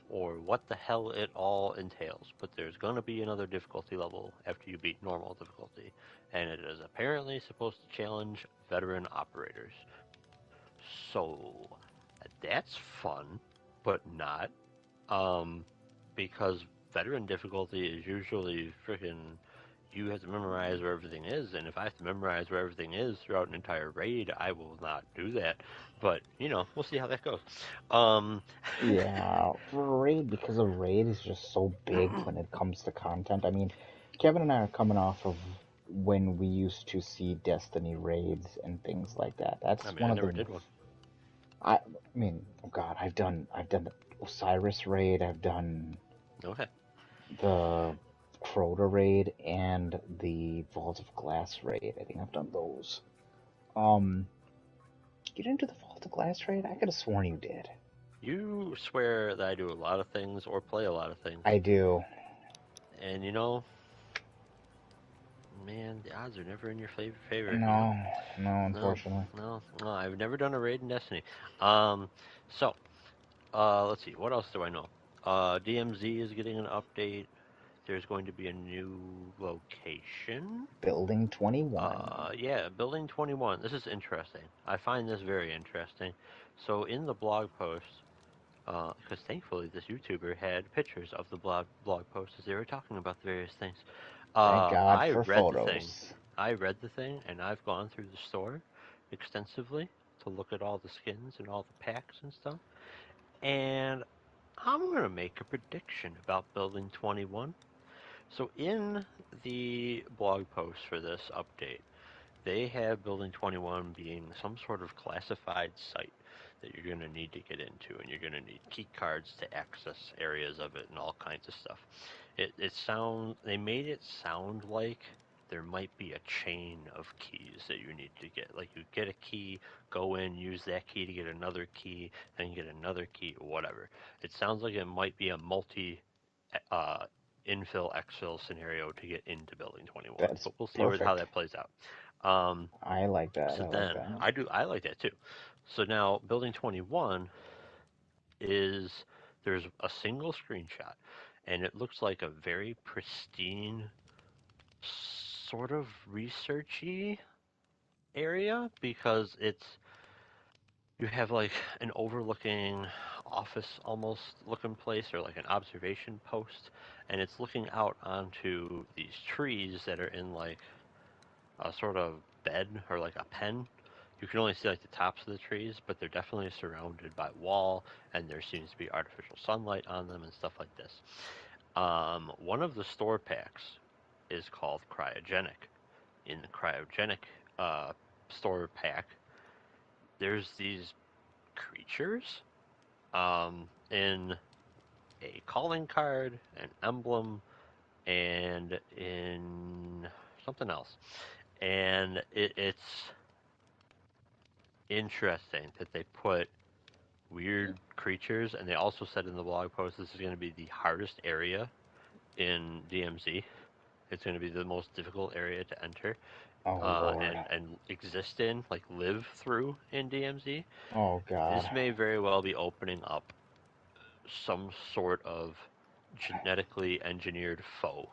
or what the hell it all entails. But there's going to be another difficulty level after you beat normal difficulty, and it is apparently supposed to challenge veteran operators. So that's fun, but not. Um, because veteran difficulty is usually freaking you have to memorize where everything is, and if I have to memorize where everything is throughout an entire raid, I will not do that. But we'll see how that goes. Um, Yeah, for raid because a raid is just so big when it comes to content. I mean, Kevin and I are coming off of when we used to see Destiny raids and things like that. I That's mean, one I of the never did one. I mean, oh God, I've done the Osiris raid, I've done Okay. the Crota raid and the Vault of Glass raid. I think I've done those. Um, get into the Vault of Glass raid? I could have sworn you did. You swear that I do a lot of things or play a lot of things, I do. and man, the odds are never in your favor. No, no, No, unfortunately. no. I've never done a raid in Destiny. So let's see. What else do I know? DMZ is getting an update. There's going to be a new location. Building 21. Yeah, Building 21. This is interesting. I find this very interesting. So in the blog post, because thankfully this YouTuber had pictures of the blog post as they were talking about the various things. Thank God I for read the thing. photos. I read the thing, and I've gone through the store extensively to look at all the skins and all the packs and stuff. And I'm gonna make a prediction about Building 21. So in the blog post for this update, they have Building 21 being some sort of classified site that you're going to need to get into, and you're going to need key cards to access areas of it and all kinds of stuff. They made it sound like there might be a chain of keys that you need to get. Like you get a key, go in, use that key to get another key, then get another key, whatever. It sounds like it might be a multi uh, infill exfil scenario to get into Building 21, That's but we'll see how perfect. that plays out. Um, I like that. so I like then that. I like that too. So now Building 21 is there's a single screenshot, and it looks like a very pristine, sort of researchy area because you have like an overlooking office almost looking place or like an observation post, and it's looking out onto these trees that are in like a sort of bed or like a pen. You can only see like the tops of the trees, but they're definitely surrounded by wall, and there seems to be artificial sunlight on them and stuff like this. One of the store packs is called Cryogenic. In the Cryogenic store pack, there's these creatures in a calling card, an emblem, and in something else. And it's interesting that they put weird creatures, and they also said in the blog post this is going to be the hardest area in DMZ. It's going to be the most difficult area to enter Oh Lord. and exist in, like live through in DMZ. Oh God. This may very well be opening up some sort of genetically engineered foe,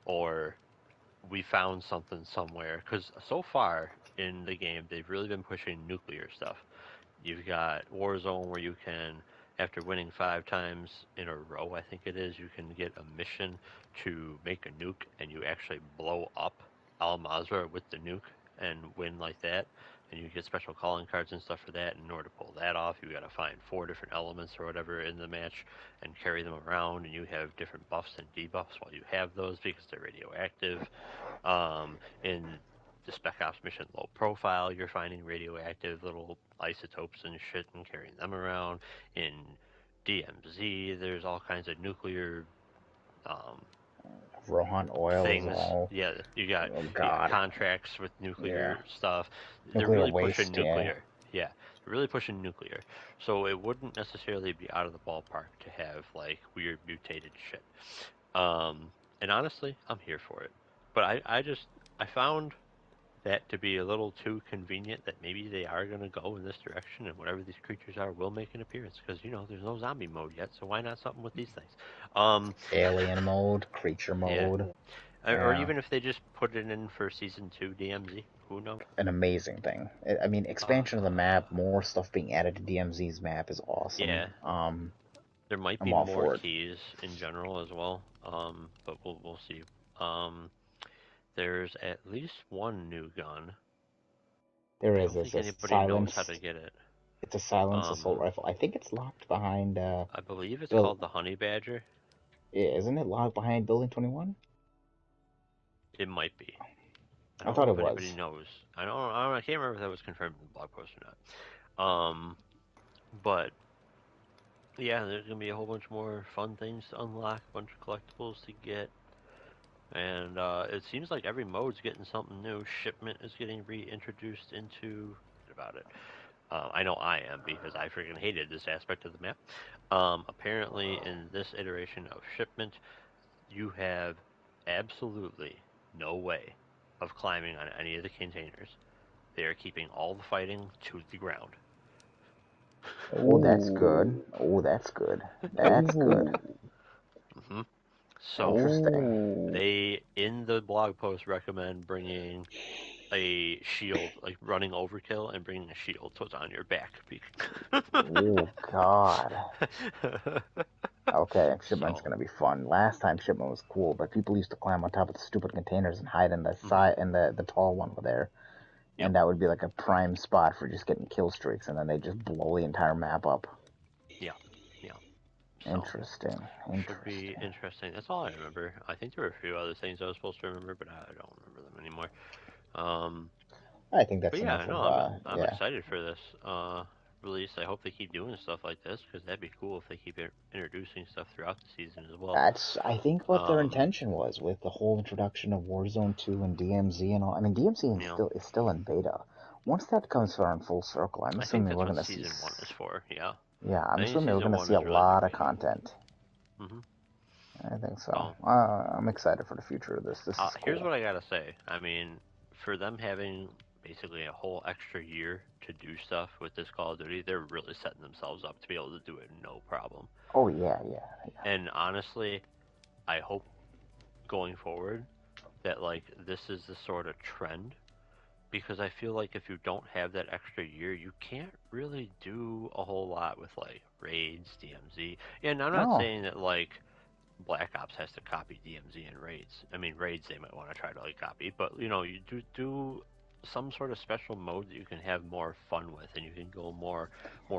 or we found something somewhere. Because so far in the game, they've really been pushing nuclear stuff. You've got Warzone where you can, after winning 5 times in a row, I think it is, you can get a mission to make a nuke, and you actually blow up Al Mazrah with the nuke and win like that. And you get special calling cards and stuff for that. And in order to pull that off, you got to find 4 different elements or whatever in the match and carry them around. And you have different buffs and debuffs while you have those because they're radioactive. In the Spec Ops mission Low Profile, you're finding radioactive little isotopes and shit and carrying them around. In DMZ, there's all kinds of nuclear Rohan oil things. is all. Yeah, you got God. contracts with nuclear stuff. They're Nuclear really waste. pushing nuclear. Yeah, they're really pushing nuclear. So it wouldn't necessarily be out of the ballpark to have like weird mutated shit. And honestly, I'm here for it. But I found that to be a little too convenient that maybe they are going to go in this direction and whatever these creatures are will make an appearance because there's no zombie mode yet, so why not something with these things. Alien mode, creature Yeah. mode. Or even if they just put it in for season 2 DMZ, who knows? An amazing thing. I mean, expansion of the map, more stuff being added to DMZ's map is awesome. Yeah. There might be I'm all more for it. keys in general as well, but we'll see. There's at least one new gun. There I is. don't It's think a anybody knows silence. how to get it. It's a silence assault rifle. I think it's locked behind. I believe it's called the Honey Badger. Yeah, isn't it locked behind Building 21? It might be. I thought it if was. anybody knows. I can't remember if that was confirmed in the blog post or not. But yeah, there's gonna be a whole bunch more fun things to unlock, a bunch of collectibles to get, and it seems like every mode's getting something new. Shipment is getting reintroduced into about it. I know I am because I freaking hated this aspect of the map. Apparently, in this iteration of Shipment, you have absolutely no way of climbing on any of the containers. They are keeping all the fighting to the ground. Oh, that's good. Oh, that's good. That's good. Mm-hmm. So Interesting. they, in the blog post, recommend bringing a shield, like running overkill and bringing a shield so it's on your back. Oh God. Okay, Shipment's So, gonna be fun. Last time Shipment was cool, but people used to climb on top of the stupid containers and hide in the side and the tall one over there. Yep. And that would be like a prime spot for just getting kill streaks, and then they just blow the entire map up. Yeah. So, Interesting. should be interesting. That's all I remember. I think there were a few other things I was supposed to remember, but I don't remember them anymore. I think that's But yeah, enough no, of. I'm excited for this release. I hope they keep doing stuff like this because that'd be cool if they keep introducing stuff throughout the season as well. That's, I think, what their intention was with the whole introduction of Warzone 2 and DMZ and all. I mean, DMZ is still in beta. Once that comes around full circle, I'm assuming we're going to see. Season 1 is for, yeah. Yeah, I'm assuming we're going to see a lot of content. Mm-hmm. I think so. I'm excited for the future of this. This is cool. Here's what I gotta say. I mean, for them basically a whole extra year to do stuff with this Call of Duty, they're really setting themselves up to be able to do it no problem. Oh yeah. And honestly, I hope going forward that like this is the sort of trend, because I feel like if you don't have that extra year, you can't really do a whole lot with like raids, DMZ. And I'm not No. saying that like Black Ops has to copy DMZ and raids. I mean, raids they might want to try to like copy, but you know, you do some sort of special mode that you can have more fun with and you can go more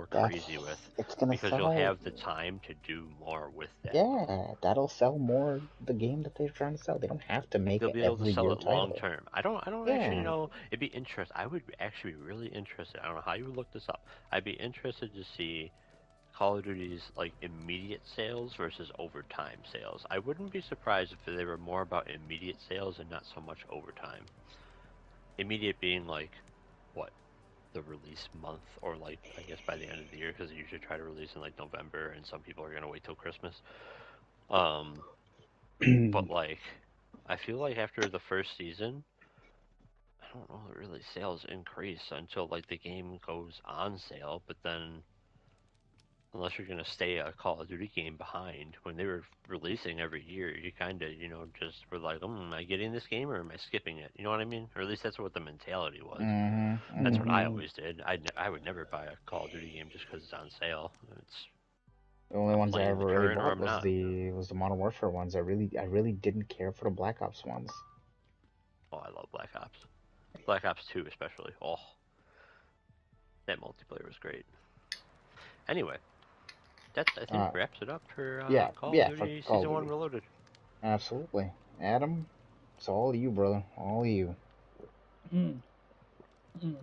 crazy with, It's gonna because sell. you'll have the time to do more with that. Yeah, that'll sell more the game that they're trying to sell. They don't have to make They'll it be able to every sell year it long title. term. I don't actually Yeah. know. It'd be interesting. I would actually be really interested. I don't know how you would look this up. I'd be interested to see Call of Duty's like immediate sales versus overtime sales. I wouldn't be surprised if they were more about immediate sales and not so much overtime. Immediate being like what, the release month, or like I guess by the end of the year, because they usually try to release in like November, and some people are gonna wait till Christmas. But like, I feel like after the first season, I don't know that really sales increase until like the game goes on sale. But then, unless you're gonna stay a Call of Duty game behind, when they were releasing every year, you kind of just were like, am I getting this game or am I skipping it? You know what I mean? Or at least that's what the mentality was. That's what I always did. I would never buy a Call of Duty game just because it's on sale. It's The only I'm ones I playing ever the really current or bought I'm was not. the Modern Warfare ones. I really didn't care for the Black Ops ones. Oh, I love Black Ops. Black Ops 2 especially. Oh, that multiplayer was great. Anyway, that I think wraps it up for Call of For Duty Call of Season 1 Duty. Reloaded. Absolutely. Adam, it's all you, brother. All you.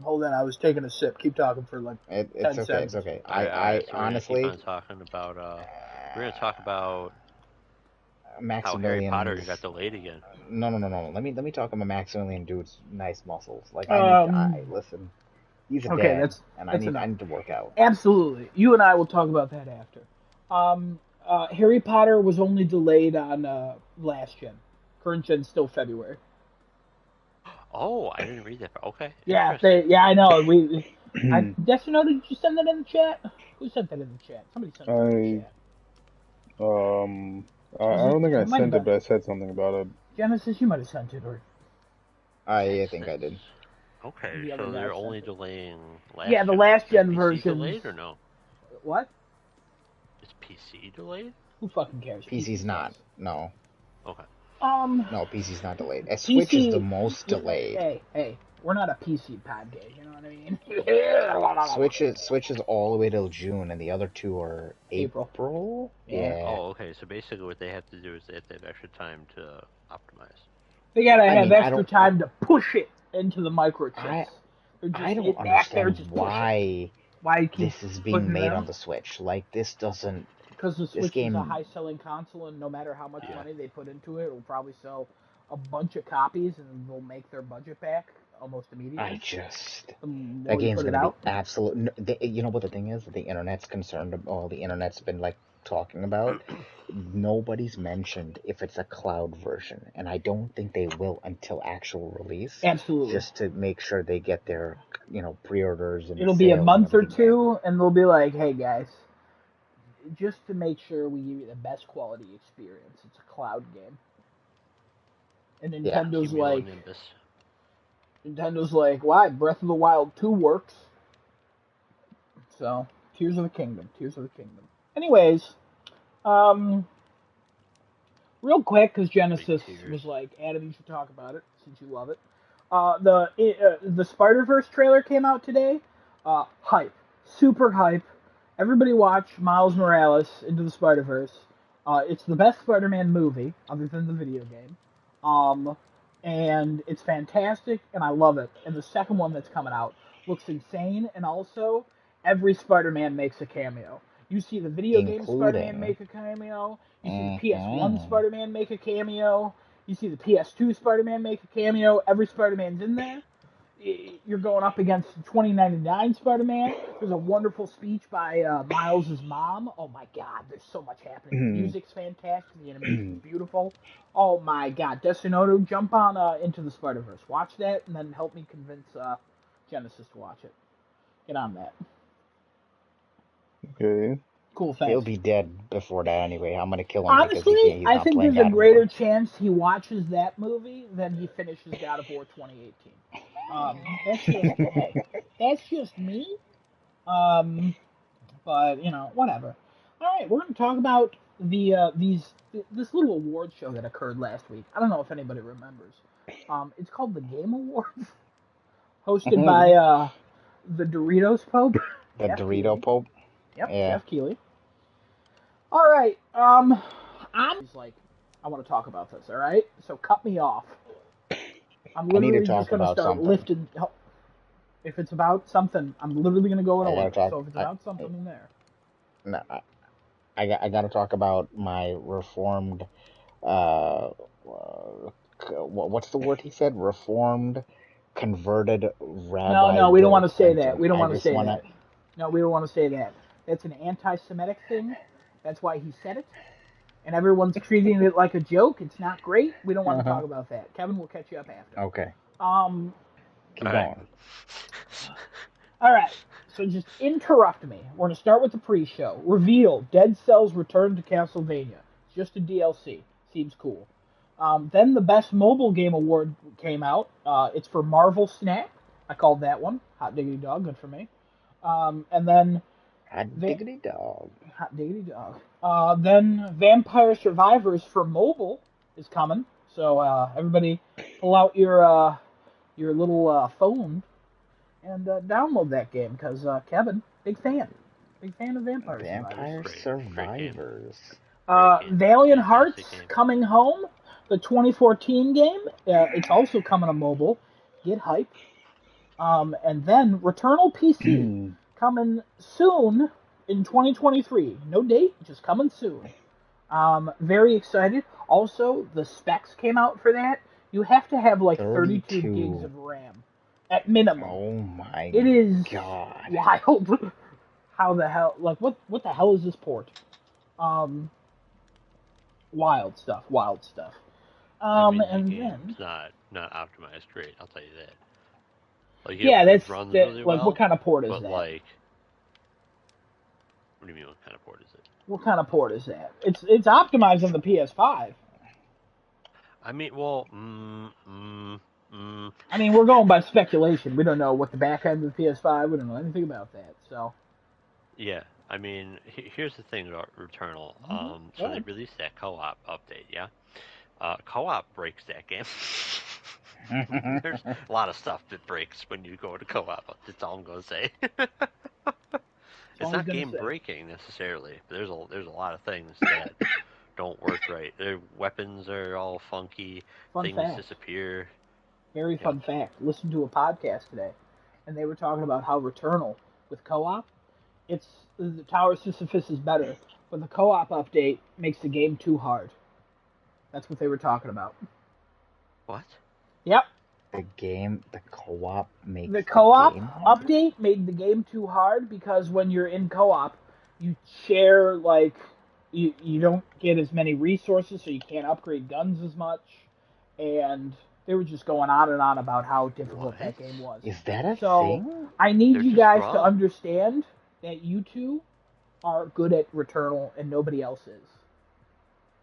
Hold on, I was taking a sip. Keep talking for like It's 10 okay. seconds. It's okay. All right, so Honestly, we're gonna keep on talking about we're gonna talk about how Harry Potter got delayed again. No. Let me talk about Maximilian Dude's nice muscles. Like listen. He's a Okay, dad, and I enough. need to work out. Absolutely. You and I will talk about that after. Harry Potter was only delayed on last gen. Current gen still February. Oh, I didn't read that. Okay. Yeah, I know. Did you send that in the chat? Who sent that in the chat? Somebody sent that in the chat. I don't think I sent it, but I said something about it. Genesis, you might have sent it, or I think I did. Okay, so they're only delaying last. Yeah, the last gen version. Delayed or no? What? Is PC delayed? Who fucking cares? PC's not. No. Okay. No, PC's not delayed. Switch is the most delayed. Hey, we're not a PC podcast. You know what I mean? Switch is all the way till June, and the other two are April. Yeah. Oh, okay. So basically, what they have to do is they have to have extra time to optimize. They gotta have extra time to push it into the microchips. I don't understand why this is being made on the Switch. Like, this doesn't... Because the Switch is a high-selling console, and no matter how much money they put into it, it will probably sell a bunch of copies, and they'll make their budget back almost immediately. That game's going to be absolute... You know what the thing is? The internet's concerned about... the internet's been, like, talking about... Nobody's mentioned if it's a cloud version, and I don't think they will until actual release. Absolutely. Just to make sure they get their, pre-orders and it'll be a month or two, and they'll be like, hey, guys, just to make sure we give you the best quality experience, it's a cloud game. And Nintendo's like, why? Breath of the Wild 2 works. So, Tears of the Kingdom. Anyways, real quick, because Genesis was like, Adam, you should talk about it, since you love it. The Spider-Verse trailer came out today. Hype. Super hype. Everybody watch Miles Morales Into the Spider-Verse. It's the best Spider-Man movie, other than the video game. And it's fantastic, and I love it. And the second one that's coming out looks insane, and also, every Spider-Man makes a cameo. You see the video game Spider-Man make a cameo. You see the PS1 Spider-Man make a cameo. You see the PS2 Spider-Man make a cameo. Every Spider-Man's in there. You're going up against 2099 Spider-Man. There's a wonderful speech by Miles' mom. Oh my god, there's so much happening. The music's fantastic. The animation's beautiful. Oh my god, Destinoto, jump on Into the Spider-Verse. Watch that, and then help me convince Genesis to watch it. Get on that. Okay. Cool He'll facts. be dead before that anyway. I'm gonna kill him because Honestly, he's I not think playing there's a God of greater War. chance he watches that movie than he finishes God of War 2018. That's just me. Um, but whatever. All right, we're going to talk about this little award show that occurred last week. I don't know if anybody remembers. It's called the Game Awards, hosted by the Doritos Pope, The Jeff Dorito Keighley. Pope. Yep, Yeah. Jeff Keighley. All right. He's like, I want to talk about this. All right. So cut me off. I'm I need to literally talk just gonna about start something. lifting. If it's about something, I'm literally gonna go in I gotta order. talk. So if it's about something, I'm there. No, I gotta talk about my reformed. Uh, what's the word he said? Reformed, converted rabbi. No, we don't Bill want to say that. Clinton. We don't I want to just say wanna. that. No, we don't want to say that. That's an anti-Semitic thing. That's why he said it. And everyone's treating it like a joke. It's not great. We don't want to talk about that. Kevin will catch you up after. Okay. Keep All going. right. All right. So just interrupt me. We're going to start with the pre-show. Reveal: Dead Cells Return to Castlevania. It's just a DLC. Seems cool. Then the Best Mobile Game Award came out. It's for Marvel Snap. I called that one. Hot diggity dog. Good for me. And then Hot diggity dog. Hot diggity dog. Then Vampire Survivors for mobile is coming. So everybody pull out your little phone and download that game because Kevin, big fan of Vampire Vampire Survivors. Great game. Survivors. Great game. Valiant Fantastic Hearts game. coming home, the 2014 game. It's also coming to mobile. Get hype. And then Returnal PC coming soon in 2023. No date, just coming soon. Very excited. Also, the specs came out for that. You have to have like 32 gigs of RAM at minimum. Oh my It is god. wild. How the hell? Like, what the hell is this port? Wild stuff. I mean, And the then game's not optimized great. I'll tell you that. Like, yeah, it runs really like well. what kind of port is but that? like, what do you mean? What kind of port is it? What kind of port is that? It's optimized on the PS5. I mean, well, I mean, we're going by speculation. We don't know what the back end of the PS5. We don't know anything about that. So yeah. I mean, here's the thing about Returnal. So they released that co-op update, yeah. Co-op breaks that game. There's a lot of stuff that breaks when you go to co-op. That's all I'm gonna say. It's not game breaking necessarily, but there's a lot of things that don't work right. Their weapons are all funky. Things disappear. Very fun fact. Listened to a podcast today, and they were talking about how Returnal with co-op, the Tower of Sisyphus is better, but the co-op update makes the game too hard. That's what they were talking about. What? Yep. The co-op makes the co-op game update made the game too hard because when you're in co-op, you share like you don't get as many resources, so you can't upgrade guns as much, and they were just going on and on about how difficult that game was. Is that a so thing? I need you guys wrong. to understand that you two are good at Returnal and nobody else is.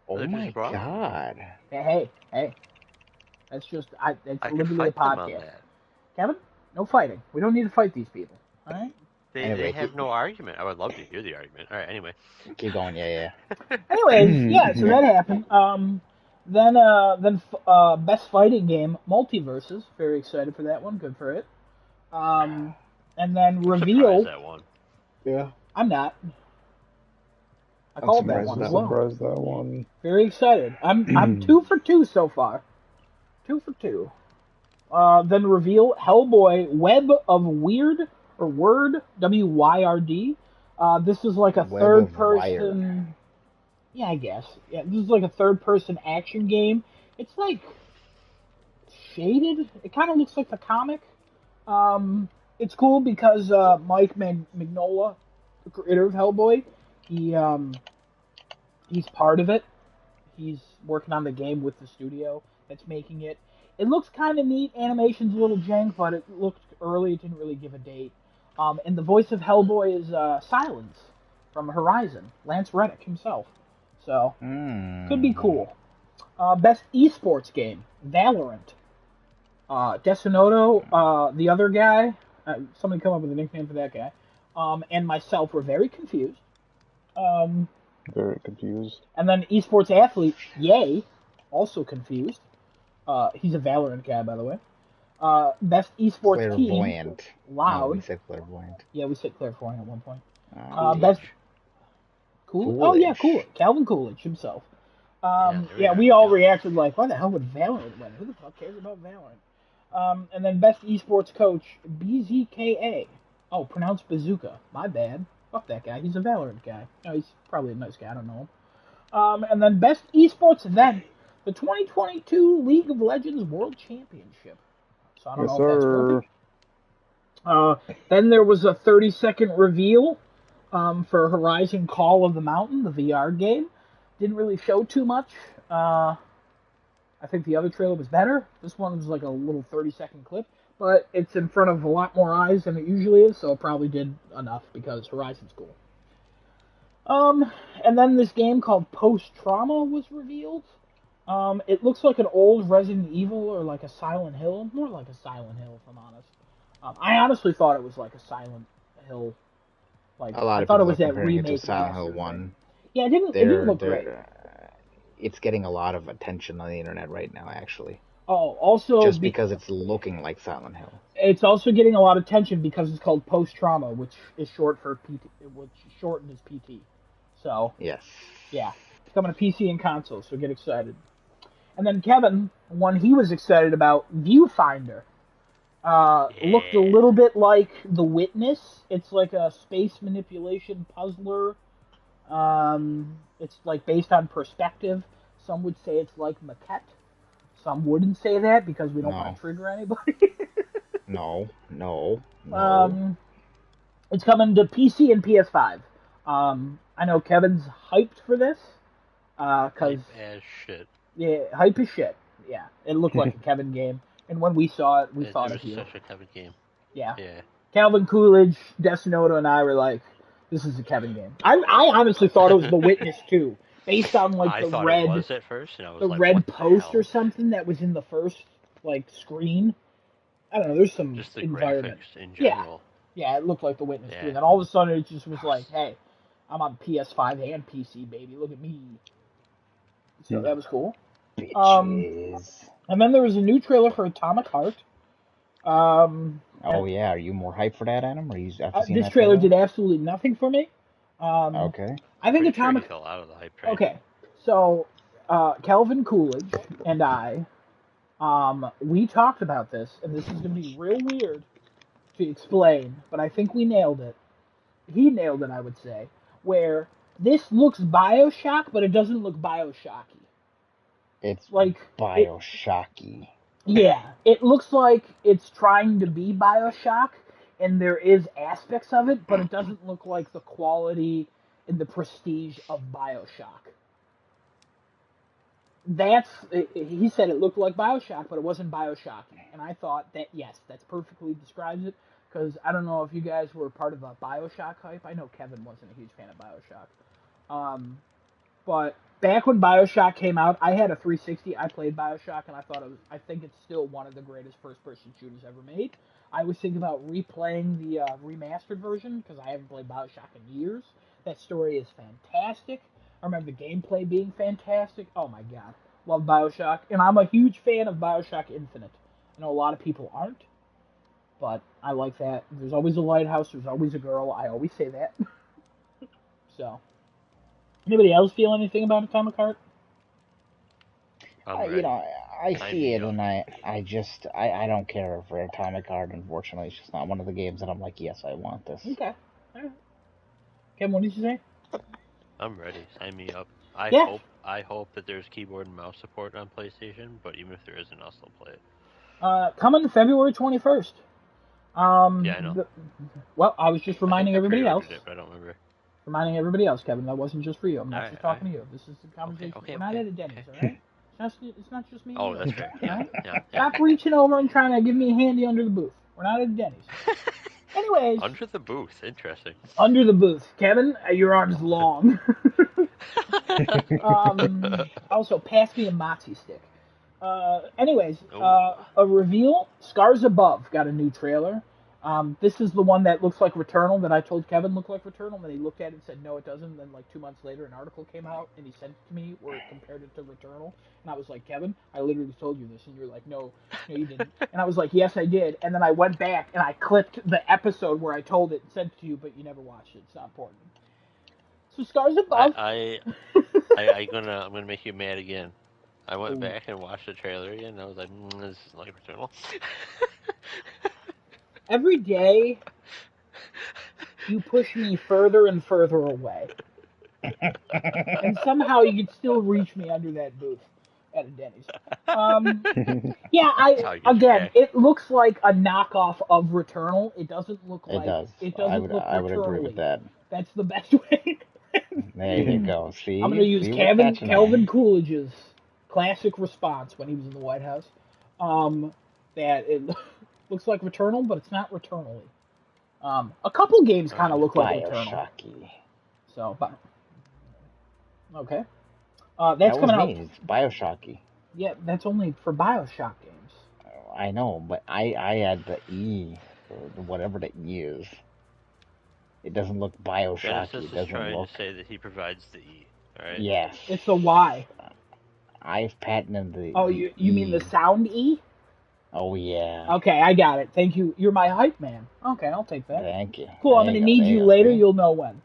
Oh my god! Hey. That's just it's literally a podcast. Kevin, no fighting. We don't need to fight these people. All right. They have no argument. I would love to hear the argument. All right. Anyway. Keep going. Yeah. Anyways, yeah. So that happened. Then best fighting game, Multiverses. Very excited for that one. Good for it. And then reveal. That one. Yeah. I'm not. I called that one as well. Surprised that one. Very excited. I'm 2 for 2 so far. 2 for 2. Then reveal Hellboy Web of Weird or Word WYRD. This is like a third person. Yeah, I guess. Yeah, this is like a third person action game. It's like shaded. It kind of looks like the comic. It's cool because Mike Mignola, the creator of Hellboy, he's part of it. He's working on the game with the studio that's making it. It looks kind of neat. Animation's a little jank, but it looked early. It didn't really give a date. And the voice of Hellboy is Silence from Horizon, Lance Reddick himself. So, could be cool. Best esports game, Valorant. Desunoto, the other guy, somebody come up with a nickname for that guy, and myself were very confused. Very confused. And then esports athlete, Yay, also confused. He's a Valorant guy, by the way. Best esports team, Clairvoyant. Loud. No, we said clairvoyant. Yeah, we said clairvoyant at one point. Oh, Best Coolidge. Oh yeah, Coolidge. Calvin Coolidge himself. We all reacted like, why the hell would Valorant win? Who the fuck cares about Valorant? And then best esports coach, BZKA. Oh, pronounced Bazooka. My bad. Fuck that guy. He's a Valorant guy. No, he's probably a nice guy. I don't know him. And then best esports event, the 2022 League of Legends World Championship. So I don't know if that's perfect. Then there was a 30-second reveal for Horizon Call of the Mountain, the VR game. Didn't really show too much. I think the other trailer was better. This one was like a little 30-second clip, but it's in front of a lot more eyes than it usually is, so it probably did enough because Horizon's cool. And then this game called Post Trauma was revealed. It looks like an old Resident Evil or like a Silent Hill. More like a Silent Hill, if I'm honest. I honestly thought it was like a Silent Hill. Like a lot I of thought it people was are that comparing it remake. to Silent Hill 1. Yeah, it didn't look great. It's getting a lot of attention on the internet right now, actually. Oh, also just because it's looking like Silent Hill. It's also getting a lot of attention because it's called Post Trauma, which is short for PT, which shortened as PT. So yes, yeah, it's coming to PC and console, so get excited. And then Kevin, one he was excited about, Viewfinder. Looked a little bit like The Witness. It's like a space manipulation puzzler. It's like based on perspective. Some would say it's like Maquette. Some wouldn't say that because we don't want to trigger anybody. No. It's coming to PC and PS5. I know Kevin's hyped for this. Cause hype as shit. Yeah, hype as shit. Yeah, it looked like a Kevin game. And when we saw it, we thought of you. It was such a Kevin game. Yeah. Yeah. Calvin Coolidge, Desunoto, and I were like, this is a Kevin game. I honestly thought it was The Witness too, based on like the red. It was at first, and I was the like, red post or something that was in the first like screen. I don't know. There's some just the environment. Graphics in general. Yeah, it looked like The Witness too. And then all of a sudden, it just was like, hey, I'm on PS5 and PC, baby. Look at me. So that was cool. And then there was a new trailer for Atomic Heart. Oh yeah, are you more hyped for that, Adam? Or you this trailer did absolutely nothing for me. Okay. I think Atomic fell out of the hype train. Okay, so Calvin Coolidge and I, we talked about this, and this is going to be real weird to explain, but I think we nailed it. He nailed it, I would say. Where this looks Bioshock, but it doesn't look Bioshocky. It's like Bioshocky. Yeah, it looks like it's trying to be Bioshock, and there is aspects of it, but it doesn't look like the quality and the prestige of Bioshock. He said it looked like Bioshock, but it wasn't Bioshocky. And I thought that, yes, that perfectly describes it, because I don't know if you guys were part of a Bioshock hype. I know Kevin wasn't a huge fan of Bioshock. But back when Bioshock came out, I had a 360. I played Bioshock, and I think it's still one of the greatest first-person shooters ever made. I was thinking about replaying the remastered version, because I haven't played Bioshock in years. That story is fantastic. I remember the gameplay being fantastic. Oh my god. Love Bioshock. And I'm a huge fan of Bioshock Infinite. I know a lot of people aren't, but I like that. There's always a lighthouse. There's always a girl. I always say that. So... Anybody else feel anything about Atomic Heart? I see it, and I don't care for Atomic Heart. Unfortunately, it's just not one of the games that I'm like, yes, I want this. Okay. All right. Kevin, what did you say? I'm ready. Sign me up. I hope that there's keyboard and mouse support on PlayStation, but even if there isn't, I'll still play it. Coming February 21st. Yeah, I know. Well, I was just reminding everybody else. It, but I don't remember. Reminding everybody else, Kevin, that wasn't just for you. I'm not just talking to you. This is the conversation. Okay, We're not at a Denny's, all right? It's not just me. Oh, and that's you, fair. all Yeah, right? yeah. Stop reaching over and trying to give me a handy under the booth. We're not at Denny's. Anyways, Under the booth. Interesting. under the booth. Kevin, your arm's long. Also, pass me a Mozzie stick. Anyways, Oh. a reveal. Scars Above got a new trailer. This is the one that looks like Returnal that I told Kevin looked like Returnal, and then he looked at it and said, no, it doesn't. And then, like, 2 months later, an article came out, and he sent it to me where it compared it to Returnal. And I was like, Kevin, I literally told you this. And you're like, no, you didn't. And I was like, yes, I did. And then I went back, and I clipped the episode where I told it and sent it to you, but you never watched it. It's not important. So Scars Above. I'm gonna make you mad again. I went back and watched the trailer again, and I was like, this is like Returnal. Every day, you push me further and further away. And somehow you can still reach me under that booth at a Denny's. It looks like a knockoff of Returnal. It doesn't look like It does. I would agree with that. That's the best way. There you go. See, I'm going to use Calvin Coolidge's classic response when he was in the White House. That it looks like Returnal, but it's not Returnally. A couple games kind of look like Returnal. So, but okay. That's coming out. It's Bioshocky. Yeah, that's only for Bioshock games. I know, but I add the E, or whatever the E is. It doesn't look Bioshocky. Genesis is trying to say that he provides the E, right? Yes. It's the Y. I've patented the Oh, you mean the sound E? Oh, yeah. Okay, I got it. Thank you. You're my hype man. Okay, I'll take that. Thank you. Cool, I'm going to need you later. You'll know when.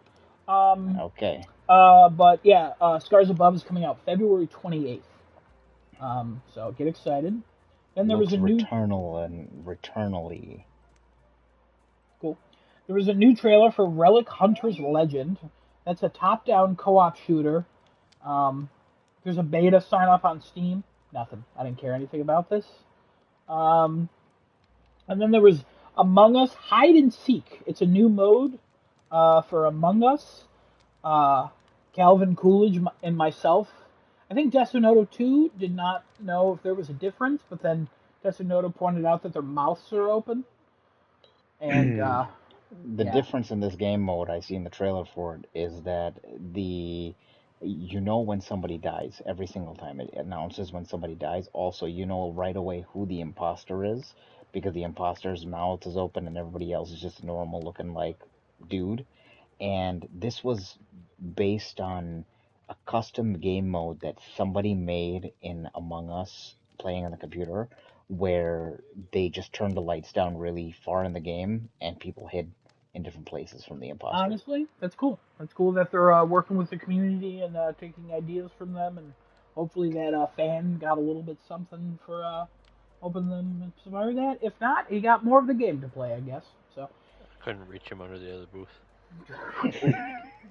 Okay. But yeah, Scars Above is coming out February 28th. So get excited. Then there was a new Returnal and Returnally. Cool. There was a new trailer for Relic Hunter's Legend. That's a top-down co-op shooter. There's a beta sign up on Steam. Nothing. I didn't care anything about this. And then there was Among Us Hide and Seek. It's a new mode for Among Us. Calvin Coolidge and myself. I think Desunoto 2 did not know if there was a difference, but then Desunoto pointed out that their mouths are open. And the difference in this game mode I see in the trailer for it is that when somebody dies every single time. It announces when somebody dies. Also, you know right away who the imposter is because the imposter's mouth is open and everybody else is just a normal looking like dude. And this was based on a custom game mode that somebody made in Among Us playing on the computer where they just turned the lights down really far in the game and people hid in different places from the imposter. Honestly, that's cool. That's cool that they're working with the community and taking ideas from them, and hopefully that fan got a little bit something for helping them survive that. If not, he got more of the game to play, I guess. So couldn't reach him under the other booth.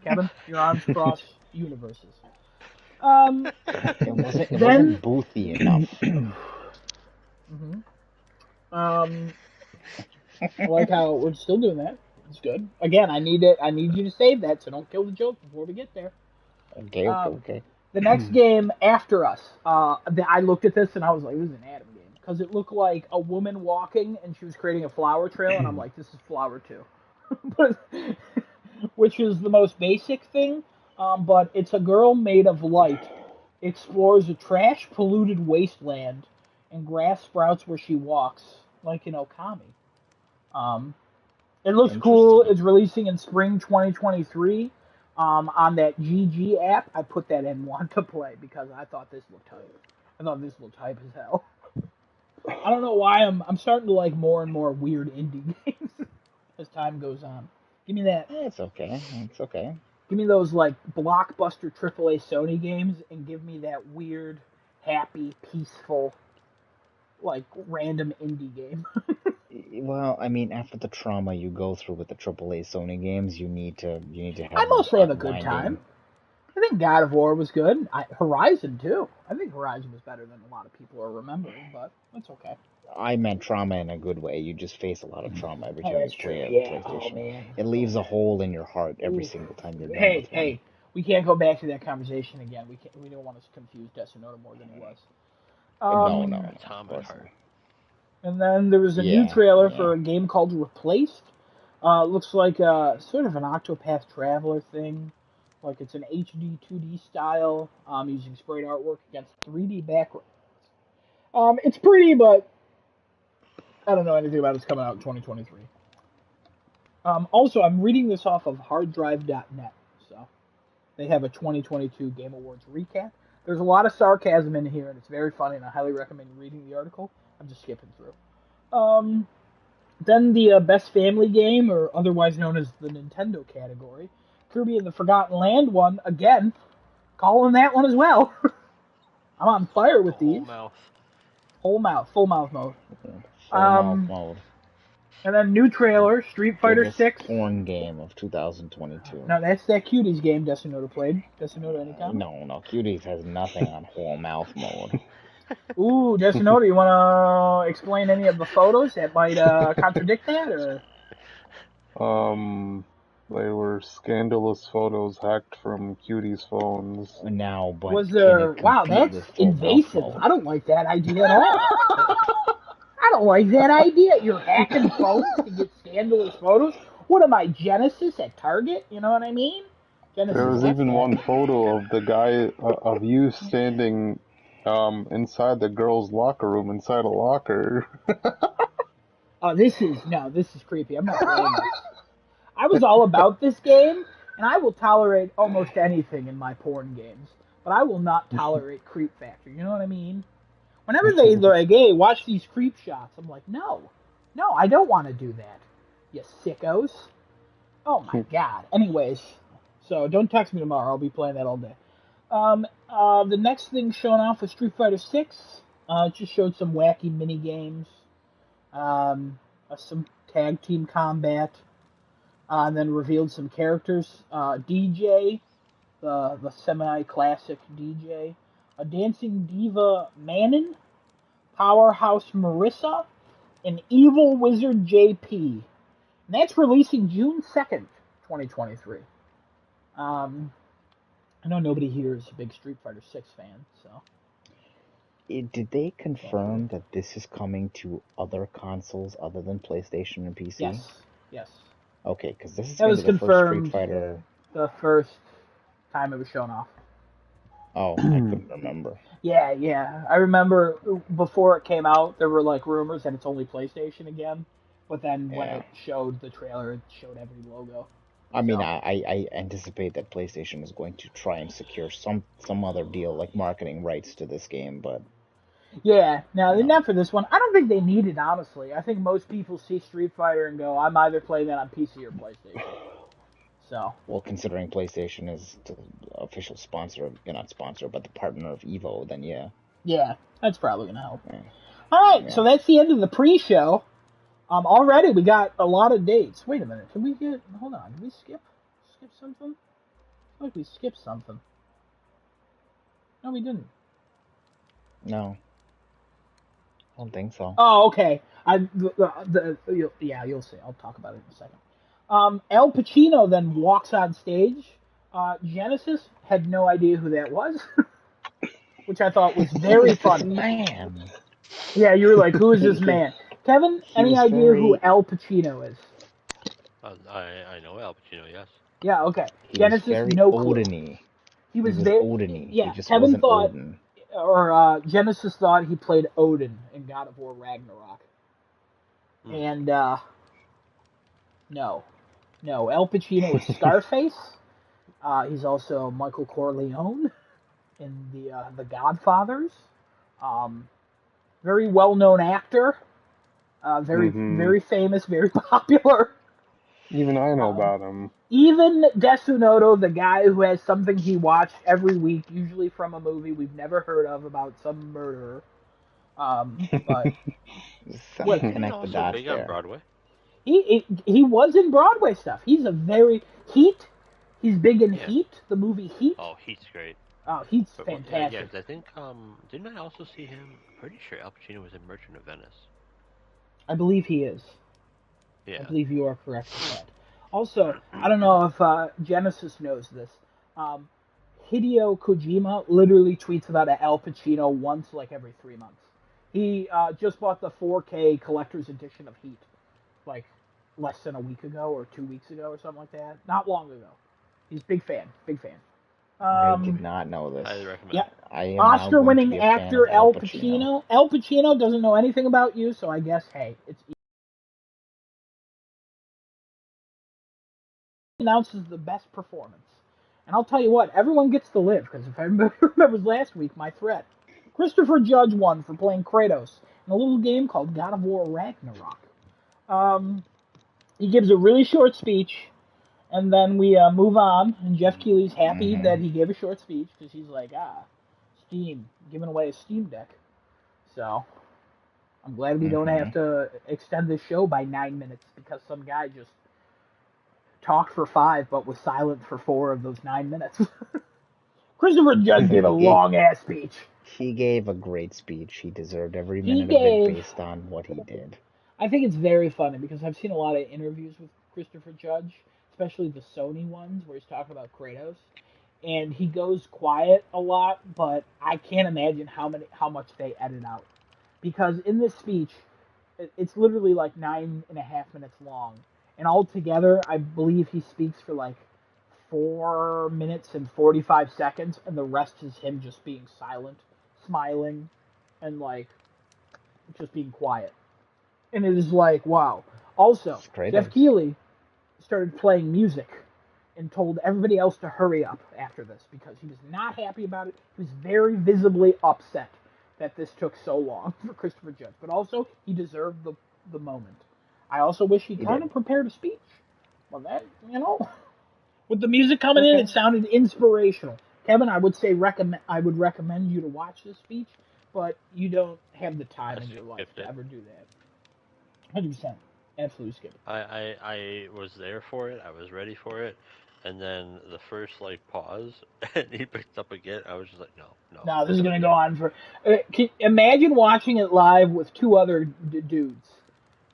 Kevin, your arms cross universes. It wasn't boothy enough. I like how we're still doing that. It's good. Again, I need you to save that, so don't kill the joke before we get there. Okay. The next game after us, I looked at this and I was like, this is an Adam game. Because it looked like a woman walking and she was creating a flower trail, and I'm like, this is Flower 2. Which is the most basic thing, but it's a girl made of light, explores a trash-polluted wasteland, and grass sprouts where she walks, like in Okami. It looks cool. It's releasing in spring 2023 on that GG app. I put that in want to play because I thought this looked hype. I thought this looked hype as hell. I don't know why I'm starting to like more and more weird indie games as time goes on. Give me that. It's okay. Give me those like blockbuster AAA Sony games and give me that weird, happy, peaceful, like random indie game. Well, I mean, after the trauma you go through with the AAA Sony games, you need to have. I mostly have a good time. I think God of War was good. Horizon too. I think Horizon was better than a lot of people are remembering, but that's okay. I meant trauma in a good way. You just face a lot of trauma every time you play a PlayStation. Oh, man. It leaves a hole in your heart every single time you're done with Hey, We can't go back to that conversation again. We don't want to confuse Desunota more than he was. No, Tom of course Hart. not. And then there was a new Yeah, trailer yeah. for a game called Replaced. Looks like sort of an Octopath Traveler thing. Like it's an HD 2D style, using sprayed artwork against 3D backgrounds. It's pretty, but I don't know anything about it. It's coming out in 2023. Also, I'm reading this off of harddrive.net, so they have a 2022 Game Awards recap. There's a lot of sarcasm in here, and it's very funny, and I highly recommend reading the article. I'm just skipping through. Then the Best Family Game, or otherwise known as the Nintendo category, Kirby and the Forgotten Land one, again, calling that one as well. I'm on fire with Whole these. mouth. Whole mouth, full mouth mode. Full mouth mode. And then new trailer, Street Fighter Biggest 6. porn game of 2022. No, that's that Cuties game Desunota played. Desunota, any comment? No, Cuties has nothing on whole mouth mode. Ooh, Desunota, you want to explain any of the photos that might contradict that, or? They were scandalous photos hacked from Cutie's phones. Now, but Was can there? it Wow, compete that's with full mouth invasive. mode? I don't like that idea at all. I don't like that idea. You're hacking phones to get scandalous photos. What am I, Genesis at Target? You know what I mean? Genesis. There was that's even that. one photo of the guy, of you standing inside the girls' locker room, inside a locker. Oh, this is creepy. I'm not playing this. I was all about this game, and I will tolerate almost anything in my porn games, but I will not tolerate creep factor. You know what I mean? Whenever they're like, "Hey, watch these creep shots," I'm like, "No, I don't want to do that, you sickos." Oh my god. Anyways, so don't text me tomorrow. I'll be playing that all day. The next thing shown off was Street Fighter 6. It just showed some wacky mini games, some tag team combat. And then revealed some characters. DJ, the semi-classic DJ. A Dancing Diva Manon. Powerhouse Marissa. And Evil Wizard JP. And that's releasing June 2nd, 2023. I know nobody here is a big Street Fighter 6 fan, so... Did they confirm that this is coming to other consoles other than PlayStation and PC? Yes. Okay, because this is That going was to be the first Street confirmed Fighter. the first time it was shown off. Oh, I couldn't remember. Yeah. I remember before it came out, there were like rumors that it's only PlayStation again. But then when it showed the trailer, it showed every logo. I mean, I anticipate that PlayStation is going to try and secure some other deal, like marketing rights to this game, but... Yeah, not for this one. I don't think they need it, honestly. I think most people see Street Fighter and go, I'm either playing that on PC or PlayStation. So. Well, considering PlayStation is the official sponsor, not sponsor, but the partner of EVO, then yeah. Yeah, that's probably going to help. Yeah. Alright, so that's the end of the pre-show. Already we got a lot of dates. Wait a minute, hold on, did we skip something? I feel like we skipped something. No, we didn't. No. I don't think so. Oh, okay. You'll see. I'll talk about it in a second. Al Pacino then walks on stage. Genesis had no idea who that was, which I thought was very funny. Man. Yeah, you were like, who is this man? Kevin, any idea who Al Pacino is? I know Al Pacino, yes. Yeah, okay. He Genesis, was very no clue. Odin-y. He was Odin-y. Yeah, he just Kevin wasn't thought, Odin. or Genesis thought he played Odin in God of War Ragnarok. And, no. Al Pacino is Scarface. He's also Michael Corleone in the Godfathers. Very well-known actor. Very famous, very popular. Even I know about him. Even Desunoto, the guy who has something he watched every week, usually from a movie we've never heard of about some murderer. But What connect the Also dots big on there? Broadway. he was in Broadway stuff. He's a very Heat. He's big in Heat, the movie Heat. Oh, Heat's great. Oh, Heat's But, fantastic. yeah, 'cause I think didn't I also see him? Pretty sure Al Pacino was in Merchant of Venice. I believe he is. Yeah. I believe you are correct with that. Also, I don't know if Genesis knows this. Hideo Kojima literally tweets about Al Pacino once like every 3 months. He just bought the 4K collector's edition of Heat, like less than a week ago or 2 weeks ago or something like that. Not long ago. He's big fan. I did not know this. Highly recommend. Yeah. I am now going to Oscar-winning be a fan actor of Al Pacino. Al Pacino doesn't know anything about you, so I guess, hey, it's announces the best performance. And I'll tell you what, everyone gets to live, because if I remembers last week, my threat. Christopher Judge won for playing Kratos in a little game called God of War Ragnarok. He gives a really short speech, and then we move on, and Jeff Keighley's happy that he gave a short speech, because he's like, Steam, giving away a Steam Deck. So, I'm glad we don't have to extend this show by 9 minutes, because some guy just talked for 5, but was silent for 4 of those 9 minutes. Christopher Judge gave a long-ass speech. He gave a great speech. He deserved every minute of it based on what he did. I think it's very funny because I've seen a lot of interviews with Christopher Judge, especially the Sony ones where he's talking about Kratos, and he goes quiet a lot, but I can't imagine how much they edit out. Because in this speech, it's literally like 9.5 minutes long, and altogether, I believe he speaks for like 4 minutes and 45 seconds, and the rest is him just being silent, smiling, and like just being quiet. And it is like, wow. Also, Jeff Keighley started playing music and told everybody else to hurry up after this because he was not happy about it. He was very visibly upset that this took so long for Christopher Judge. But also, he deserved the moment. I also wish he kind of prepared a speech. Well, that, with the music coming in, it sounded inspirational. Kevin, I would say I would recommend you to watch this speech, but you don't have the time in your life to ever do that. 100%. Absolutely skip it. I was there for it. I was ready for it. And then the first pause, and he picked up again. I was just like, no. No, this is gonna go on for. Imagine watching it live with 2 other dudes.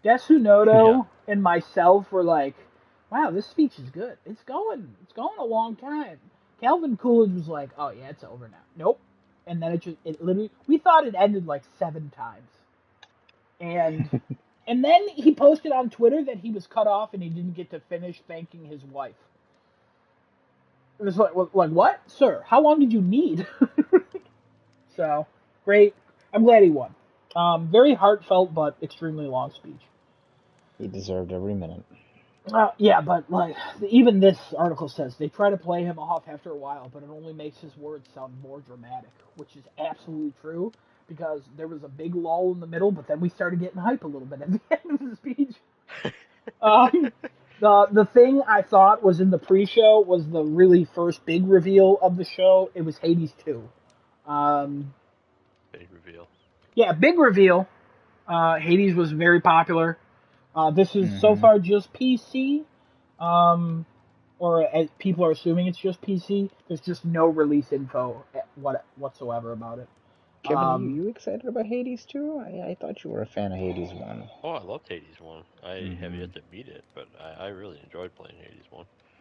Desu Noto and myself were like, "Wow, this speech is good. It's going a long time." Calvin Coolidge was like, "Oh yeah, it's over now." Nope. And then it literally, we thought it ended like 7 times, and. And then he posted on Twitter that he was cut off and he didn't get to finish thanking his wife. It was like what? Sir, how long did you need? So, great. I'm glad he won. Very heartfelt but extremely long speech. He deserved every minute. Yeah, but even this article says they try to play him off after a while, but it only makes his words sound more dramatic, which is absolutely true. Because there was a big lull in the middle, but then we started getting hype a little bit at the end of the speech. The thing I thought was in the pre-show was the really first big reveal of the show. It was Hades 2. Big reveal. Yeah, big reveal. Hades was very popular. This is so far just PC. Or as people are assuming it's just PC. There's just no release info whatsoever about it. Kevin, you excited about Hades 2? I thought you were a fan of Hades 1. Oh, I loved Hades 1. I have yet to beat it, but I really enjoyed playing Hades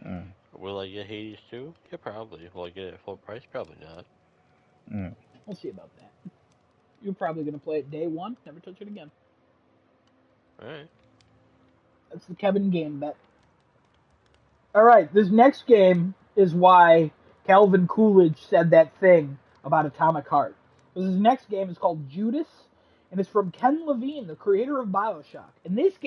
1. Will I get Hades 2? Yeah, probably. Will I get it at full price? Probably not. We'll see about that. You're probably going to play it day 1, never touch it again. Alright. That's the Kevin game bet. Alright, this next game is why Calvin Coolidge said that thing about Atomic Heart. This next game is called Judas, and it's from Ken Levine, the creator of BioShock. In this game,